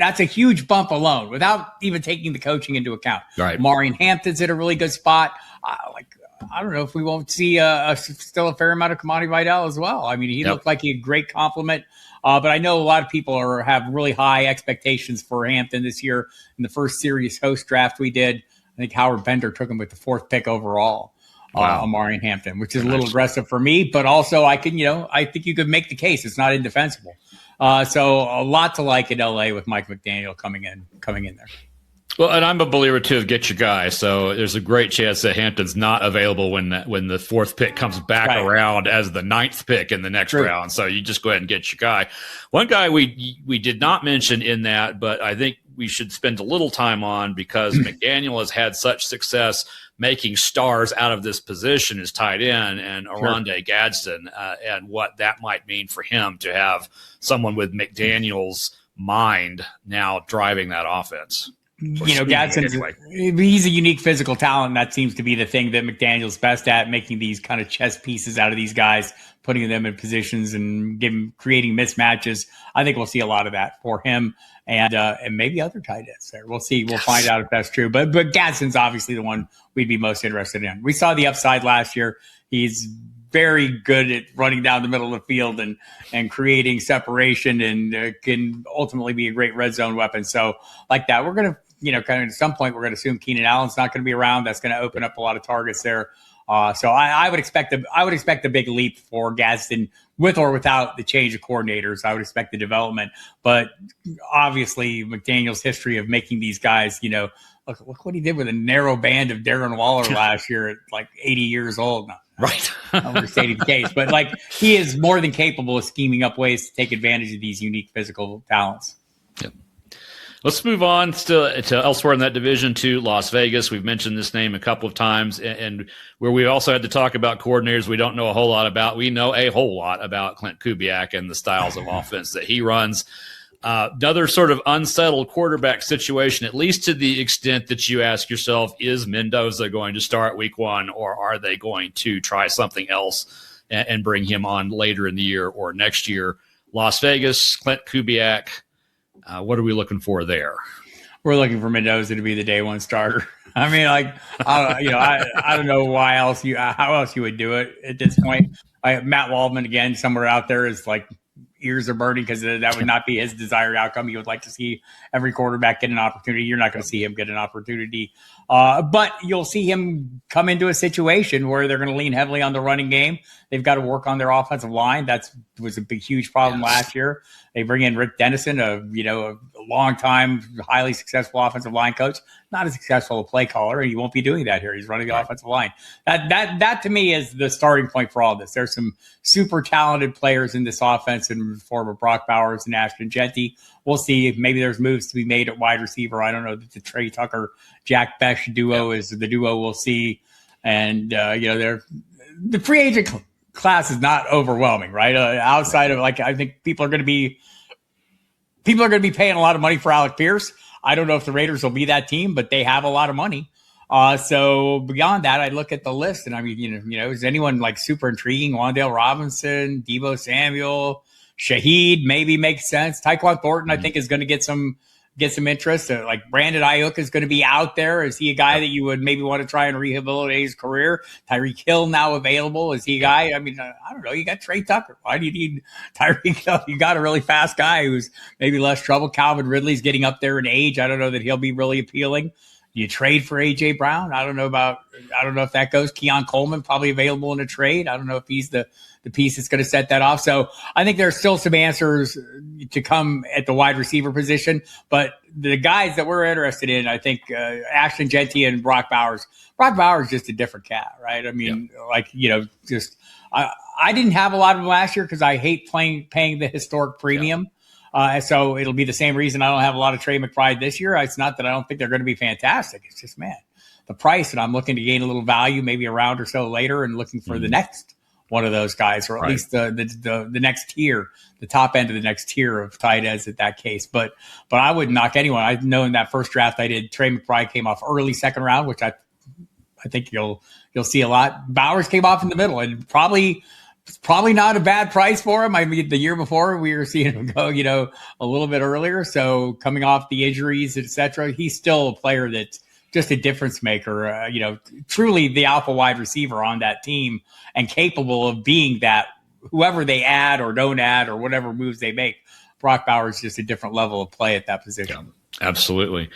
that's a huge bump alone without even taking the coaching into account. Right. Maureen Hampton's at a really good spot. I don't know if we won't see still a fair amount of Kamani Vidal as well. I mean, he looked like a great compliment. But I know a lot of people have really high expectations for Hampton this year. In the first serious host draft we did, I think Howard Bender took him with the 4th pick overall. Wow. Amari Hampton, which is a little aggressive for me, but also I think you could make the case it's not indefensible. So a lot to like in LA with Mike McDaniel coming in there. Well, and I'm a believer too of get your guy. So there's a great chance that Hampton's not available when the 4th pick comes back around as the 9th pick in the next round. So you just go ahead and get your guy. One guy we did not mention in that, but I think we should spend a little time on because McDaniel has had such success making stars out of this position is tight end and Oronde Gadsden and what that might mean for him to have someone with McDaniel's mind now driving that offense. Gadsden, he's a unique physical talent. That seems to be the thing that McDaniel's best at, making these kind of chess pieces out of these guys, putting them in positions and creating mismatches. I think we'll see a lot of that for him and maybe other tight ends there. We'll see. We'll find out if that's true. But Gadsden's obviously the one we'd be most interested in. We saw the upside last year. He's very good at running down the middle of the field and creating separation and can ultimately be a great red zone weapon. So like that, we're going to, kind of at some point, we're going to assume Keenan Allen's not going to be around. That's going to open up a lot of targets there. So I would expect a big leap for Gadsden with or without the change of coordinators. I would expect the development, but obviously McDaniel's history of making these guys, look what he did with a narrow band of Darren Waller last year at like 80 years old. No, right. Overstating the case, but he is more than capable of scheming up ways to take advantage of these unique physical talents. Yep. Let's move on to elsewhere in that division to Las Vegas. We've mentioned this name a couple of times, and where we also had to talk about coordinators we don't know a whole lot about. We know a whole lot about Klint Kubiak and the styles of offense that he runs. Another sort of unsettled quarterback situation, at least to the extent that you ask yourself, is Mendoza going to start week 1, or are they going to try something else and bring him on later in the year or next year? Las Vegas, Klint Kubiak. What are we looking for there? We're looking for Mendoza to be the day 1 starter. I mean, I don't know how else you would do it at this point. Matt Waldman again, somewhere out there is ears are burning because that would not be his desired outcome. He would like to see every quarterback get an opportunity. You're not going to see him get an opportunity, but you'll see him come into a situation where they're going to lean heavily on the running game. They've got to work on their offensive line. That was a big, huge problem last year. They bring in Rick Dennison, a long-time, highly successful offensive line coach, not as successful a play caller, and he won't be doing that here. He's running the offensive line. That to me is the starting point for all this. There's some super talented players in this offense in the form of Brock Bowers and Ashton Jeanty. We'll see if maybe there's moves to be made at wide receiver. I don't know that the Trey Tucker, Jack Besh duo is the duo we'll see. And, the free agent class is not overwhelming, right? Outside of I think people are going to be paying a lot of money for Alec Pierce. I don't know if the Raiders will be that team, but they have a lot of money. So beyond that, I look at the list and I mean, is anyone super intriguing? Wan'Dale Robinson, Deebo Samuel, Shaheed maybe makes sense. Tyquan Thornton, I think, is going to get some interest. Brandon Ayuk is going to be out there. Is he a guy that you would maybe want to try and rehabilitate his career? Tyreek Hill now available. Is he a guy? I mean, I don't know. You got Trey Tucker. Why do you need Tyreek Hill? You got a really fast guy who's maybe less trouble. Calvin Ridley's getting up there in age. I don't know that he'll be really appealing. You trade for A.J. Brown. I don't know if that goes. Keon Coleman probably available in a trade. I don't know if he's the piece that's going to set that off. So I think there's still some answers to come at the wide receiver position. But the guys that we're interested in, I think Ashton Jeanty and Brock Bowers. Brock Bowers is just a different cat, right? I mean, I didn't have a lot of them last year because I hate paying the historic premium. So it'll be the same reason I don't have a lot of Trey McBride this year. It's not that I don't think they're going to be fantastic. It's just, the price, and I'm looking to gain a little value maybe a round or so later and looking for the next one of those guys, or at least the next tier, the top end of the next tier of tight ends at that case. But I wouldn't knock anyone. I know in that first draft I did, Trey McBride came off early second round, which I think you'll see a lot. Bowers came off in the middle, and probably It's probably not a bad price for him. I mean, the year before we were seeing him go, a little bit earlier. So coming off the injuries, etc., he's still a player that's just a difference maker. Truly the alpha wide receiver on that team and capable of being that. Whoever they add or don't add or whatever moves they make, Brock Bowers is just a different level of play at that position. Yeah. Absolutely.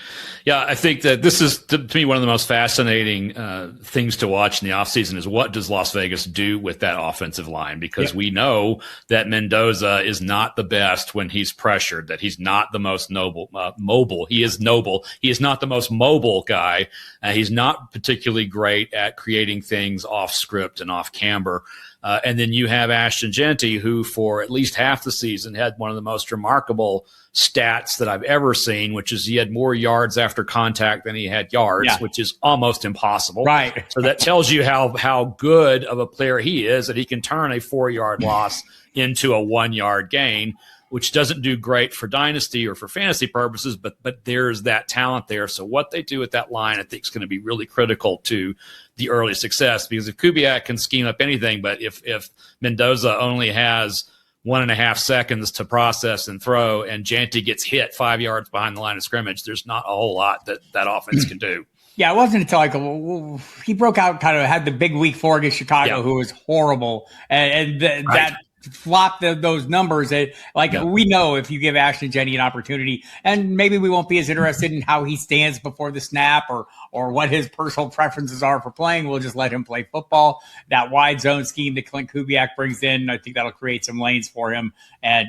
Yeah, I think that this is, to me, one of the most fascinating things to watch in the offseason is what does Las Vegas do with that offensive line? Because we know that Mendoza is not the best when he's pressured, that he's not the most mobile. He is noble. He is not the most mobile guy. He's not particularly great at creating things off script and off camber. And then you have Ashton Jeanty, who for at least half the season had one of the most remarkable stats that I've ever seen, which is he had more yards after contact than he had yards, which is almost impossible. Right. So that tells you how good of a player he is, that he can turn a 4-yard loss into a 1-yard gain, which doesn't do great for dynasty or for fantasy purposes, but there's that talent there. So what they do with that line, I think, is going to be really critical to the early success, because if Kubiak can scheme up anything, but if Mendoza only has 1.5 seconds to process and throw, and Jeanty gets hit 5 yards behind the line of scrimmage, there's not a whole lot that offense can do. Yeah, it wasn't until he broke out, kind of had the big week 4 against Chicago, who was horrible, and that flopped those numbers. We know if you give Ashton Jeanty an opportunity, and maybe we won't be as interested in how he stands before the snap or what his personal preferences are for playing. We'll just let him play football. That wide zone scheme that Klint Kubiak brings in, I think that'll create some lanes for him, and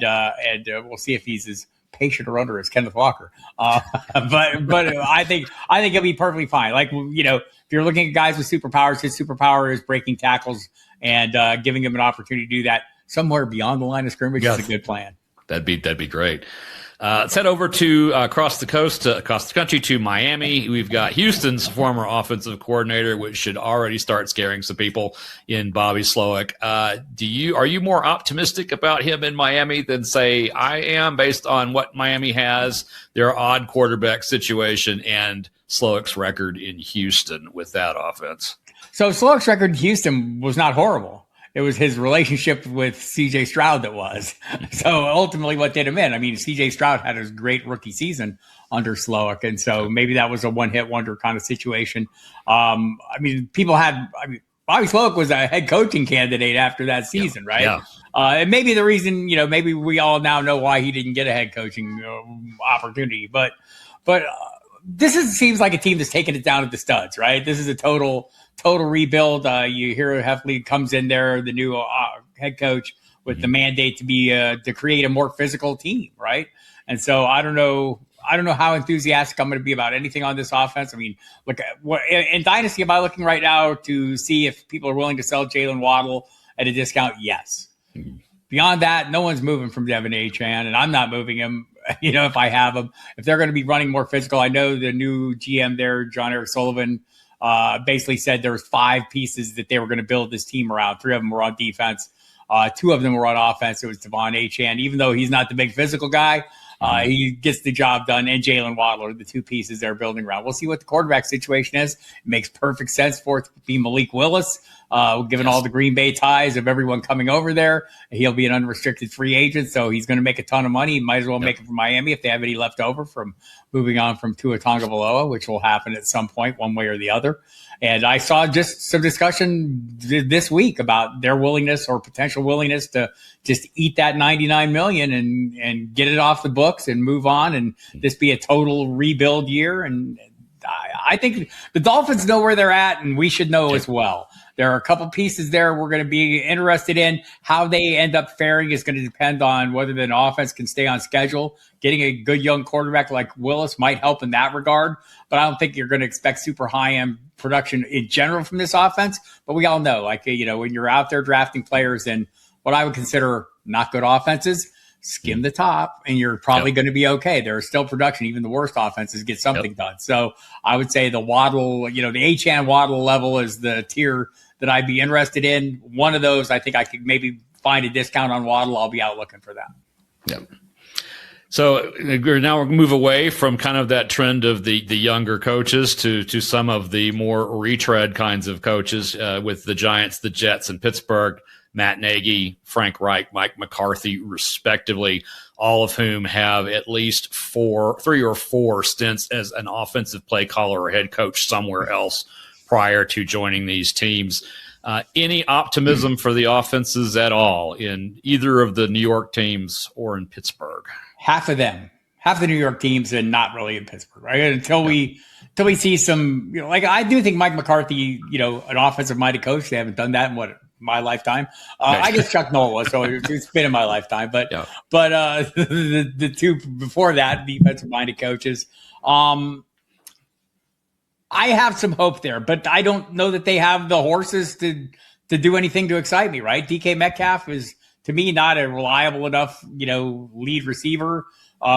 we'll see if he's as patient or under as Kenneth Walker. But I think he'll be perfectly fine. If you're looking at guys with superpowers, his superpower is breaking tackles and giving him an opportunity to do that somewhere beyond the line of scrimmage is a good plan. That'd be great. Let's head over to across the country to Miami. We've got Houston's former offensive coordinator, which should already start scaring some people in Bobby Slowik. Are you more optimistic about him in Miami than, say, I am, based on what Miami has, their odd quarterback situation, and Slowik's record in Houston with that offense? So Slowik's record in Houston was not horrible. It was his relationship with C.J. Stroud that was. So ultimately what did him in? I mean, C.J. Stroud had his great rookie season under Slowik, and so maybe that was a one-hit wonder kind of situation. Bobby Slowik was a head coaching candidate after that season, right? Yeah. And maybe the reason, maybe we all now know why he didn't get a head coaching opportunity. But seems like a team that's taking it down to the studs, right? This is a total rebuild. You hear Heffley comes in there, the new head coach, with the mandate to be to create a more physical team, right? And so I don't know how enthusiastic I'm going to be about anything on this offense. I mean, look, in Dynasty, am I looking right now to see if people are willing to sell Jalen Waddle at a discount? Yes. Mm-hmm. Beyond that, no one's moving from Devin Achane, and I'm not moving him. If I have him, if they're going to be running more physical, I know the new GM there, John Eric Sullivan, basically said there was 5 pieces that they were going to build this team around. 3 of them were on defense. 2 of them were on offense. It was Devon Achane. Even though he's not the big physical guy, he gets the job done. And Jalen Waddle are the 2 pieces they're building around. We'll see what the quarterback situation is. It makes perfect sense for it to be Malik Willis, given all the Green Bay ties of everyone coming over there. He'll be an unrestricted free agent, so he's going to make a ton of money. He might as well make it from Miami if they have any left over from moving on from Tua Tagovailoa, which will happen at some point, one way or the other. And I saw just some discussion this week about their willingness or potential willingness to just eat that $99 million and get it off the books and move on, and this be a total rebuild year. And I think the Dolphins know where they're at, and we should know as well. There are a couple pieces there we're going to be interested in. How they end up faring is going to depend on whether the offense can stay on schedule. Getting a good young quarterback like Willis might help in that regard, but I don't think you're going to expect super high-end production in general from this offense. But we all know, when you're out there drafting players in what I would consider not good offenses, skim the top, and you're probably going to be okay. There's still production. Even the worst offenses get something done. So I would say the Waddle, the Achane Waddle level is the tier that I'd be interested in. One of those, I think I could maybe find a discount on Waddle. I'll be out looking for that. Yep. So now we'll move away from kind of that trend of the younger coaches to some of the more retread kinds of coaches with the Giants, the Jets, and Pittsburgh. Matt Nagy, Frank Reich, Mike McCarthy, respectively, all of whom have at least 3 or 4 stints as an offensive play caller or head coach somewhere else prior to joining these teams. Any optimism for the offenses at all in either of the New York teams or in Pittsburgh? Half of them, half the New York teams, and not really in Pittsburgh, right? Until we see some, like I do think Mike McCarthy, an offensive minded coach. They haven't done that in my lifetime. I guess Chuck Noll, so it's been in my lifetime. But the two before that, defensive minded coaches. I have some hope there, but I don't know that they have the horses to do anything to excite me, right? DK Metcalf is, to me, not a reliable enough, lead receiver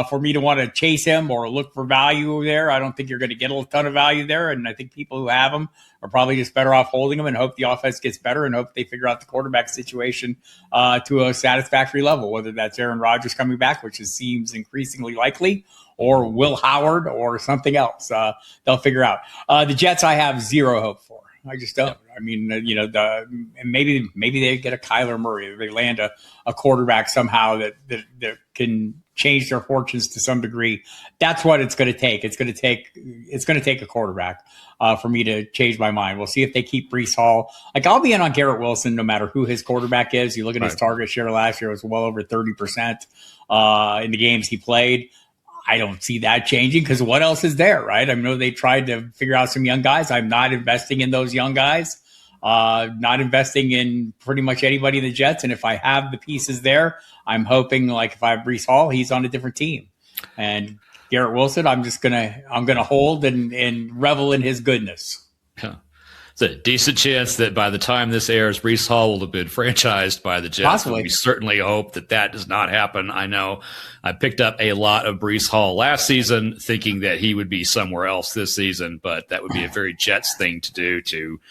for me to want to chase him or look for value there. I don't think you're going to get a ton of value there. And I think people who have him are probably just better off holding him and hope the offense gets better and hope they figure out the quarterback situation to a satisfactory level, whether that's Aaron Rodgers coming back, which seems increasingly likely, or Will Howard or something else. They'll figure out. The Jets, I have zero hope for. I just don't. I mean, maybe they get a Kyler Murray. They land a quarterback somehow that can change their fortunes to some degree. That's what it's going to take. It's going to take a quarterback for me to change my mind. We'll see if they keep Breece Hall. Like, I'll be in on Garrett Wilson no matter who his quarterback is. You look at his target share last year; it was well over 30% in the games he played. I don't see that changing because what else is there, right? I know they tried to figure out some young guys. I'm not investing in those young guys, not investing in pretty much anybody in the Jets. And if I have the pieces there, I'm hoping, like, if I have Breece Hall, he's on a different team. And Garrett Wilson, I'm gonna hold and revel in his goodness. Yeah. It's a decent chance that by the time this airs, Breece Hall will have been franchised by the Jets. Possibly. We certainly hope that does not happen. I know I picked up a lot of Breece Hall last season thinking that he would be somewhere else this season, but that would be a very Jets thing to do to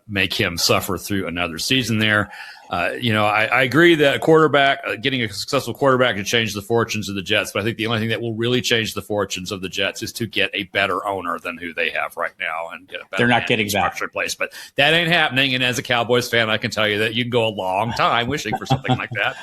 make him suffer through another season there. I agree that a quarterback, getting a successful quarterback can change the fortunes of the Jets, but I think the only thing that will really change the fortunes of the Jets is to get a better owner than who they have right now and get a better They're not getting structure in place. But that ain't happening. And as a Cowboys fan, I can tell you that you can go a long time wishing for something like that,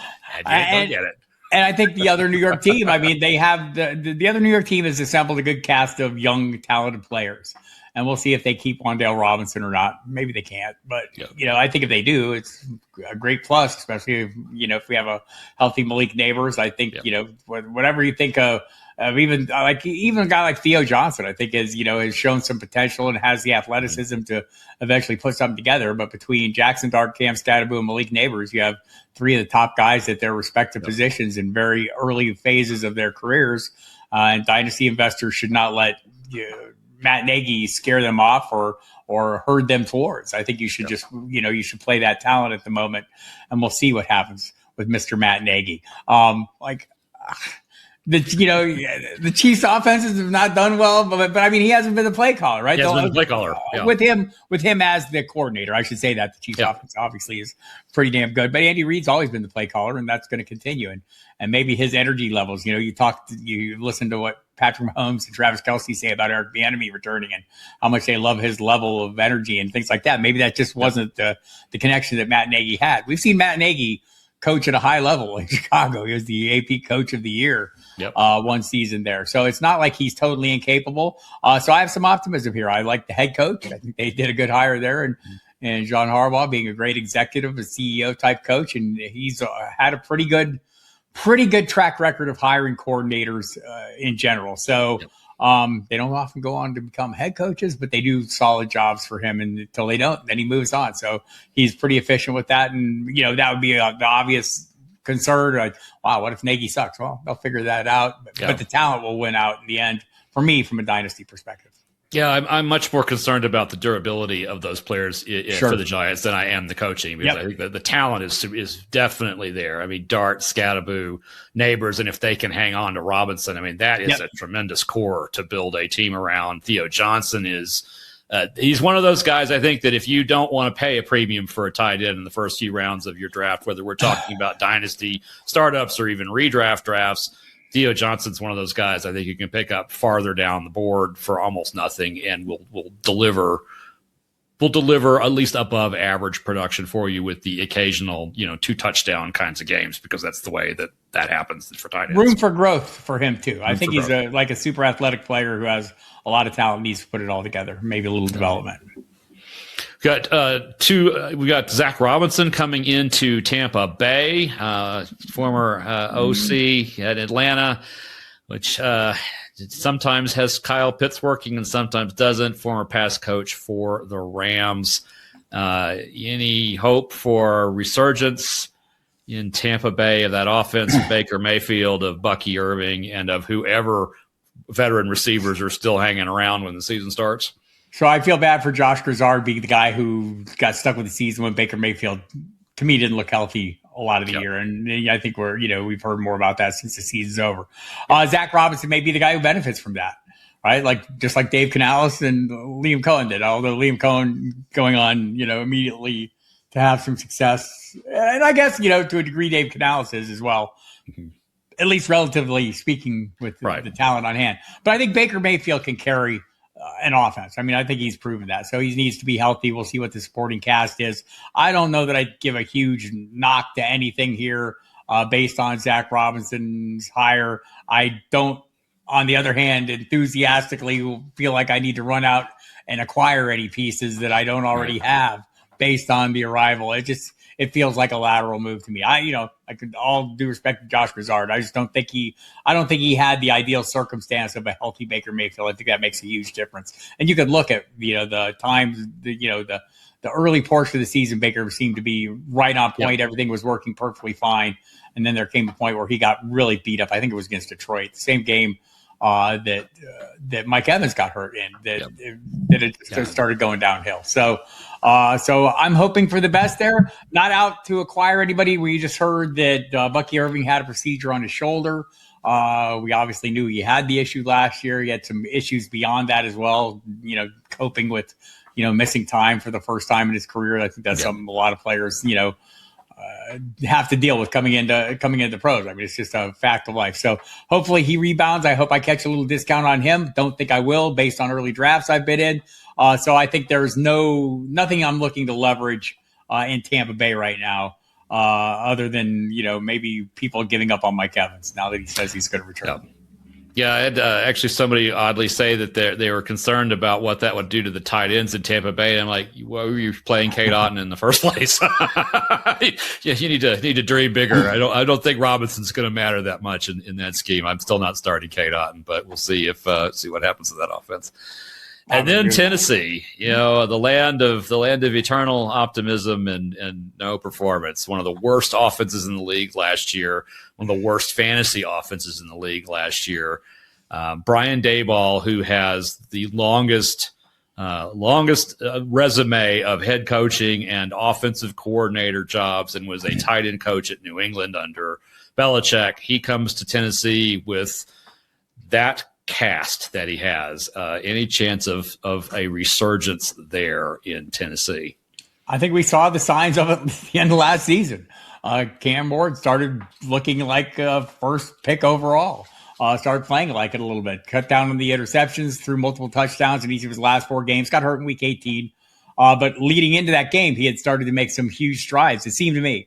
and you ain't gonna get it. And I think the other New York team, I mean, they have the other New York team has assembled a good cast of young, talented players. And we'll see if they keep Wan'Dale Robinson or not. Maybe they can't. But, I think if they do, it's a great plus, especially if we have a healthy Malik Neighbors. I think, whatever you think of even a guy like Theo Johnson, I think has shown some potential and has the athleticism to eventually put something together. But between Jackson Dart, Cam Scatterbo, and Malik Neighbors, you have 3 of the top guys at their respective positions in very early phases of their careers. And dynasty investors should not let Matt Nagy scare them off or herd them towards. I think you should just, you should play that talent at the moment, and we'll see what happens with Mr. Matt Nagy. The Chiefs' offenses have not done well, but I mean, he hasn't been the play caller, right? He hasn't been the play caller. Yeah. With him as the coordinator, I should say that the Chiefs' offense obviously is pretty damn good. But Andy Reid's always been the play caller, and that's going to continue. And maybe his energy levels. You listen to what Patrick Mahomes and Travis Kelce say about Eric Bieniemy returning and how much they love his level of energy and things like that. Maybe that just wasn't the connection that Matt Nagy had. We've seen Matt Nagy coach at a high level in Chicago. He was the AP Coach of the Year one season there. So it's not like he's totally incapable. So I have some optimism here. I like the head coach. I think they did a good hire there. And John Harbaugh being a great executive, a CEO type coach. And he's had a pretty good track record of hiring coordinators in general. So they don't often go on to become head coaches, but they do solid jobs for him until they don't. Then he moves on. So he's pretty efficient with that. And, that would be the obvious concern. Like, wow, what if Nagy sucks? Well, they'll figure that out. But the talent will win out in the end for me from a dynasty perspective. Yeah, I'm much more concerned about the durability of those players for the Giants than I am the coaching, because I think that the talent is definitely there. I mean, Dart, Scatterbo, Neighbors, and if they can hang on to Robinson, I mean, that is a tremendous core to build a team around. Theo Johnson is he's one of those guys, I think, that if you don't want to pay a premium for a tight end in the first few rounds of your draft, whether we're talking about dynasty startups or even redraft drafts, Theo Johnson's one of those guys I think you can pick up farther down the board for almost nothing and will deliver will deliver at least above average production for you with the occasional, 2-touchdown kinds of games, because that's the way that happens for tight ends. Room for growth for him too. I think he's like a super athletic player who has a lot of talent, needs to put it all together, maybe a little development. We got Zach Robinson coming into Tampa Bay, former OC at Atlanta, which sometimes has Kyle Pitts working and sometimes doesn't. Former pass coach for the Rams. Any hope for resurgence in Tampa Bay of that offense of Baker Mayfield, of Bucky Irving, and of whoever veteran receivers are still hanging around when the season starts? So I feel bad for Josh Grizzard being the guy who got stuck with the season when Baker Mayfield, to me, didn't look healthy a lot of the year. And I think we've heard more about that since the season's over. Zach Robinson may be the guy who benefits from that, right? Just like Dave Canales and Liam Cohen did, although Liam Cohen going on, immediately to have some success. And I guess, to a degree, Dave Canales is as well, at least relatively speaking, with the talent on hand. But I think Baker Mayfield can carry an offense. I mean, I think he's proven that. So he needs to be healthy. We'll see what the supporting cast is. I don't know that I'd give a huge knock to anything here based on Zach Robinson's hire. I don't, on the other hand, enthusiastically feel like I need to run out and acquire any pieces that I don't already have based on the arrival. It feels like a lateral move to me. I could, all due respect to Josh Grizzard, I just don't think he had the ideal circumstance of a healthy Baker Mayfield. I think that makes a huge difference. And you could look at, the times, the early portion of the season, Baker seemed to be right on point. Yep. Everything was working perfectly fine. And then there came a point where he got really beat up. I think it was against Detroit, the same game that Mike Evans got hurt in, that it just started going downhill. So I'm hoping for the best there. Not out to acquire anybody. We just heard that Bucky Irving had a procedure on his shoulder. We obviously knew he had the issue last year. He had some issues beyond that as well, coping with, missing time for the first time in his career. I think that's something a lot of players, have to deal with coming into pros. I mean, it's just a fact of life. So hopefully he rebounds. I hope I catch a little discount on him. Don't think I will based on early drafts I've been in. So I think there's nothing I'm looking to leverage in Tampa Bay right now, other than, maybe people giving up on Mike Evans now that he says he's going to return. Yeah, I had actually somebody oddly say that they were concerned about what that would do to the tight ends in Tampa Bay. And I'm like, why were you playing Kate Otten in the first place? You need to dream bigger. I don't think Robinson's going to matter that much in that scheme. I'm still not starting Kate Otten, but we'll see see what happens to that offense. And then Tennessee, the land of eternal optimism and no performance. One of the worst offenses in the league last year. One of the worst fantasy offenses in the league last year. Brian Daboll, who has the longest resume of head coaching and offensive coordinator jobs, and was a tight end coach at New England under Belichick. He comes to Tennessee with that cast that he has. Any chance of a resurgence there in Tennessee? I think we saw the signs of it at the end of last season. Cam Ward started looking like a first pick overall. Started playing like it a little bit. Cut down on the interceptions, threw multiple touchdowns in each of his last 4 games. Got hurt in week 18. But leading into that game, he had started to make some huge strides, it seemed to me.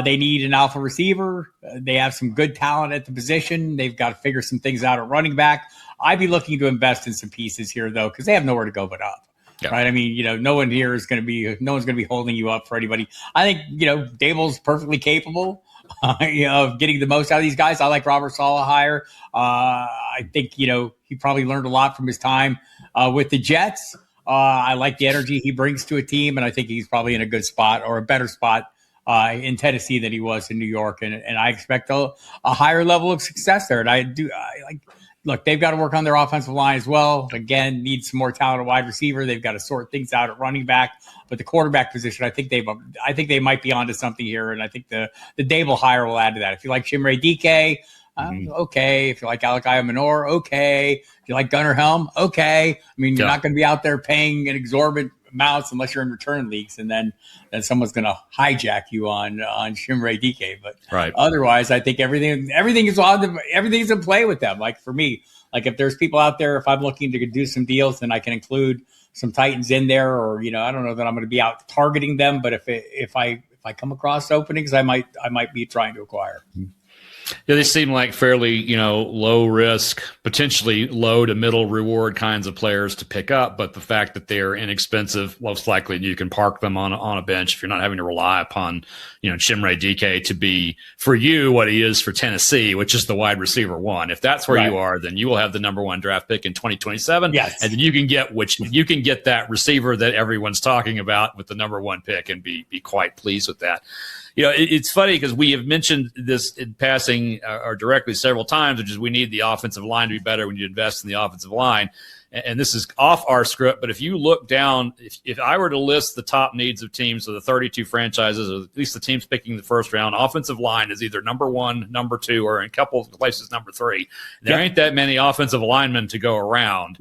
They need an alpha receiver. They have some good talent at the position. They've got to figure some things out at running back. I'd be looking to invest in some pieces here, though, because they have nowhere to go but up. Yeah. Right? I mean, no one's going to be holding you up for anybody. I think, Daboll's perfectly capable of getting the most out of these guys. I like Robert Saleh hire. I think, he probably learned a lot from his time with the Jets. I like the energy he brings to a team, and I think he's probably in a good spot, or a better spot in Tennessee than he was in New York. And I expect a higher level of success there. And look, they've got to work on their offensive line as well. Again, need some more talent at wide receiver. They've got to sort things out at running back. But the quarterback position, I think they might be onto something here. And I think the Daboll hire will add to that. If you like Chimere Dike, okay. If you like Alakai Minor, okay. If you like Gunnar Helm, okay. I mean, you're not going to be out there paying an exorbitant amounts unless you're in return leagues, and then someone's going to hijack you on Chimere Dike. But otherwise, I think everything is in play with them. Like for me, like if there's people out there, if I'm looking to do some deals, then I can include some Titans in there, or I don't know that I'm going to be out targeting them, but if I come across openings, I might be trying to acquire. Yeah, they seem like fairly, low risk, potentially low to middle reward kinds of players to pick up. But the fact that they're inexpensive, most likely you can park them on a bench if you're not having to rely upon, Chimere DK to be for you what he is for Tennessee, which is the wide receiver one. If that's where you are, then you will have the number one draft pick in 2027. Yes. And then you can get that receiver that everyone's talking about with the number one pick and be quite pleased with that. It's funny because we have mentioned this in passing or directly several times, which is we need the offensive line to be better when you invest in the offensive line. And this is off our script, but if you look down, if I were to list the top needs of teams of the 32 franchises, or at least the teams picking the first round, offensive line is either number one, number two, or in a couple of places, number three. There ain't that many offensive linemen to go around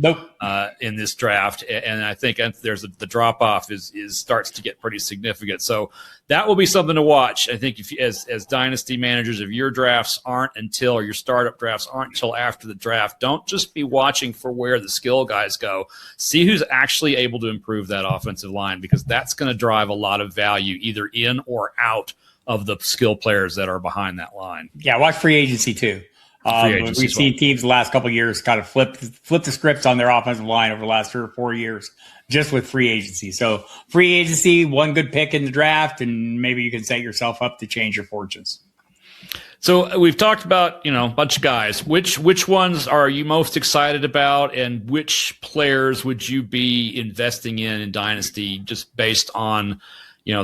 in this draft. And I think there's the drop-off is starts to get pretty significant. So that will be something to watch. I think if as dynasty managers, if your drafts aren't until, or your startup drafts aren't until after the draft, don't just be watching for where the skill guys go. See who's actually able to improve that offensive line, because that's going to drive a lot of value either in or out of the skill players that are behind that line. Yeah, watch free agency too. We've seen teams the last couple of years kind of flip the scripts on their offensive line over the last 3 or 4 years just with free agency. So free agency, one good pick in the draft, and maybe you can set yourself up to change your fortunes. So we've talked about, a bunch of guys. Which ones are you most excited about, and which players would you be investing in Dynasty just based on,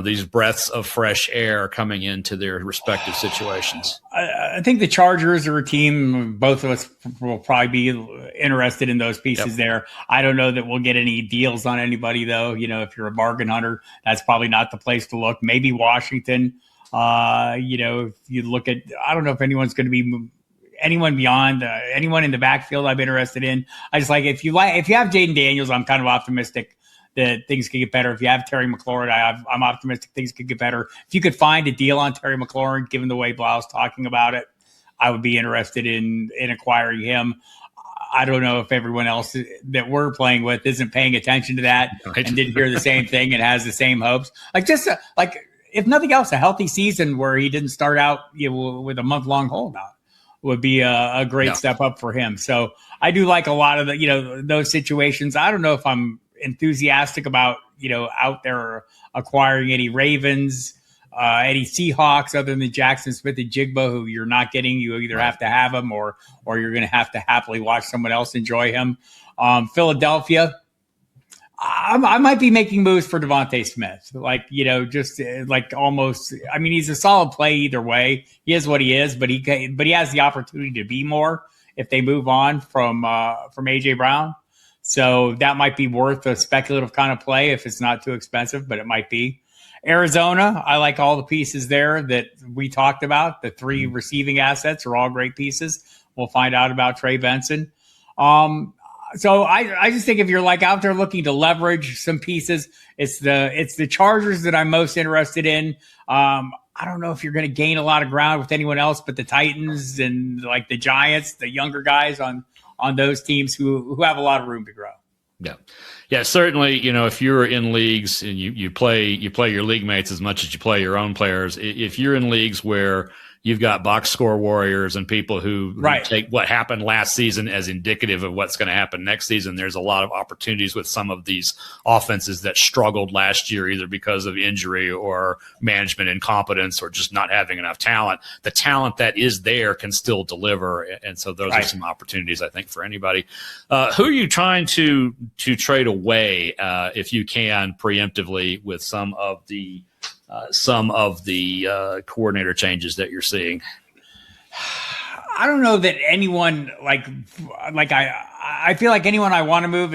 these breaths of fresh air coming into their respective situations? I think the Chargers are a team, both of us will probably be interested in those pieces there. I don't know that we'll get any deals on anybody, though. If you're a bargain hunter, that's probably not the place to look. Maybe Washington. If you look at, I don't know if anyone's going to be anyone beyond anyone in the backfield I'm interested in. I just if you have Jayden Daniels, I'm kind of optimistic that things could get better. If you have Terry McLaurin, I'm optimistic things could get better. If you could find a deal on Terry McLaurin, given the way Blough's talking about it, I would be interested in acquiring him. I don't know if everyone else that we're playing with isn't paying attention to that and didn't hear the same thing and has the same hopes. If nothing else, a healthy season where he didn't start out with a month-long holdout would be a great step up for him. So I do like a lot of those situations. I don't know if I'm enthusiastic about, out there acquiring any Ravens, any Seahawks other than Jackson Smith and Jigba, who you're not getting. You either have to have him or you're going to have to happily watch someone else enjoy him. Philadelphia, I might be making moves for Devontae Smith. Almost, he's a solid play either way. He is what he is, but he has the opportunity to be more if they move on from AJ Brown. So that might be worth a speculative kind of play if it's not too expensive, but it might be. Arizona, I like all the pieces there that we talked about. The 3 receiving assets are all great pieces. We'll find out about Trey Benson. So I just think if you're out there looking to leverage some pieces, it's the Chargers that I'm most interested in. I don't know if you're going to gain a lot of ground with anyone else, but the Titans and the Giants, the younger guys on those teams who have a lot of room to grow. Yeah, certainly. If you're in leagues and you play your league mates as much as you play your own players, if you're in leagues where you've got box score warriors and people who take what happened last season as indicative of what's going to happen next season, there's a lot of opportunities with some of these offenses that struggled last year, either because of injury or management incompetence or just not having enough talent. The talent that is there can still deliver. And so those are some opportunities, I think, for anybody. Who are you trying to trade away, if you can, preemptively with some of the coordinator changes that you're seeing? I don't know that anyone I feel like anyone I want to move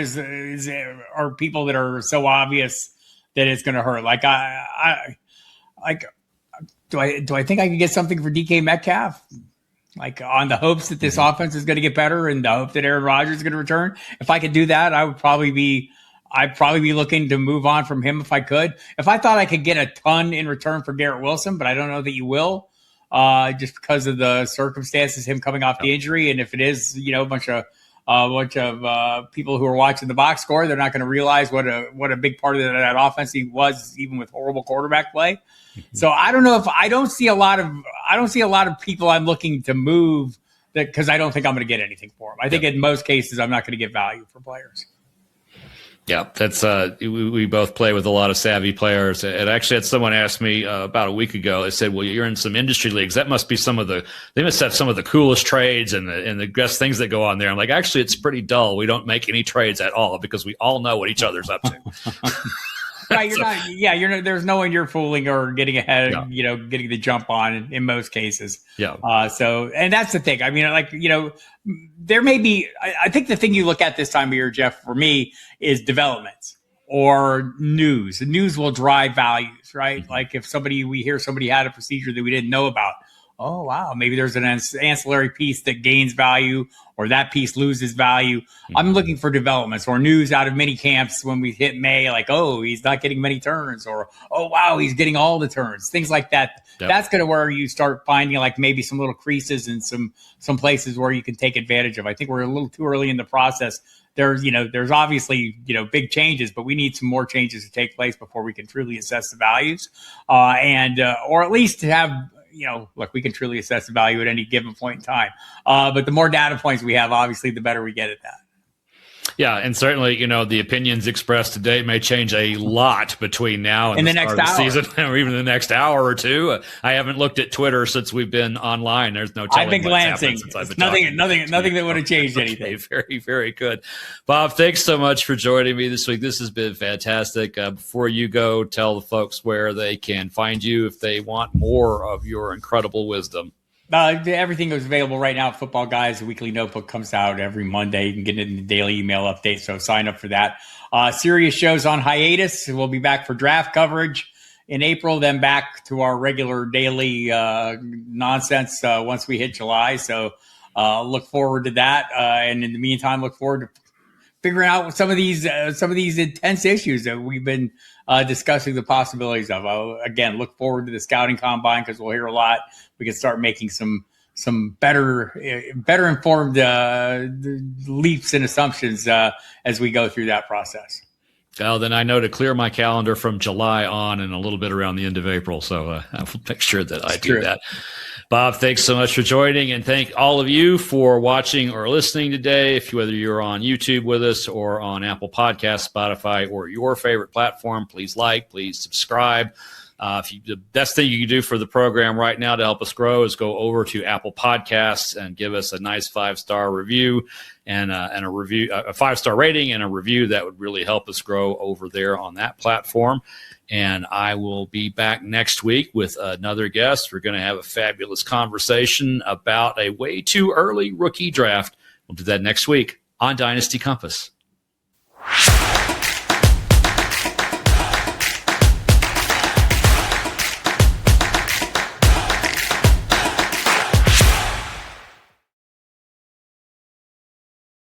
are people that are so obvious that it's going to hurt. Do I think I can get something for DK Metcalf? On the hopes that this offense is going to get better and the hope that Aaron Rodgers is going to return. If I could do that, I'd probably be looking to move on from him if I could. If I thought I could get a ton in return for Garrett Wilson, but I don't know that you will, just because of the circumstances, him coming off the injury. And if it is, a bunch of a bunch of people who are watching the box score. They're not going to realize what a big part of that offense he was, even with horrible quarterback play. So I don't know if I don't see a lot of people I'm looking to move that, because I don't think I'm going to get anything for them. I think in most cases I'm not going to get value for players. Yeah, that's we both play with a lot of savvy players. And actually had someone ask me about a week ago. They said, well, you're in some industry leagues. That must be they must have some of the coolest trades and the best things that go on there. I'm like, actually, it's pretty dull. We don't make any trades at all because we all know what each other's up to. Right, there's no one you're fooling or getting ahead, getting the jump on in most cases. Yeah. And that's the thing. I mean, there may be, I think the thing you look at this time of year, Jeff, for me, is developments or news. The news will drive values, right? Mm-hmm. Like if we hear somebody had a procedure that we didn't know about. Oh, wow. Maybe there's an ancillary piece that gains value or that piece loses value. Mm-hmm. I'm looking for developments or news out of mini camps when we hit May, like, oh, he's not getting many turns, or, oh, wow, he's getting all the turns, things like that. Yep. That's kind of where you start finding like maybe some little creases and some places where you can take advantage of. I think we're a little too early in the process. There's obviously, big changes, but we need some more changes to take place before we can truly assess the values or at least to have, look, we can truly assess the value at any given point in time. But the more data points we have, obviously, the better we get at that. Yeah, and certainly, the opinions expressed today may change a lot between now and the start of the season, or even the next hour or two. I haven't looked at Twitter since we've been online. There's no telling. I've been glancing. Nothing that would have changed anything. Very, very good. Bob, thanks so much for joining me this week. This has been fantastic. Before you go, tell the folks where they can find you if they want more of your incredible wisdom. Everything is available right now at Football Guys. The weekly notebook comes out every Monday. You can get it in the daily email update, so sign up for that. Serious shows on hiatus. We'll be back for draft coverage in April, then back to our regular daily nonsense once we hit July. So look forward to that. And in the meantime, look forward to figuring out some of these intense issues that we've been discussing the possibilities of. Again, look forward to the scouting combine because we'll hear a lot. We can start making some better informed leaps and assumptions as we go through that process. Well, then I know to clear my calendar from July on and a little bit around the end of April. So I will make sure that I do that. Bob, thanks so much for joining, and thank all of you for watching or listening today. Whether you're on YouTube with us or on Apple Podcasts, Spotify, or your favorite platform, please please subscribe. The best thing you can do for the program right now to help us grow is go over to Apple Podcasts and give us a nice 5-star review and a 5-star rating and a review. That would really help us grow over there on that platform. And I will be back next week with another guest. We're going to have a fabulous conversation about a way too early rookie draft. We'll do that next week on Dynasty Compass.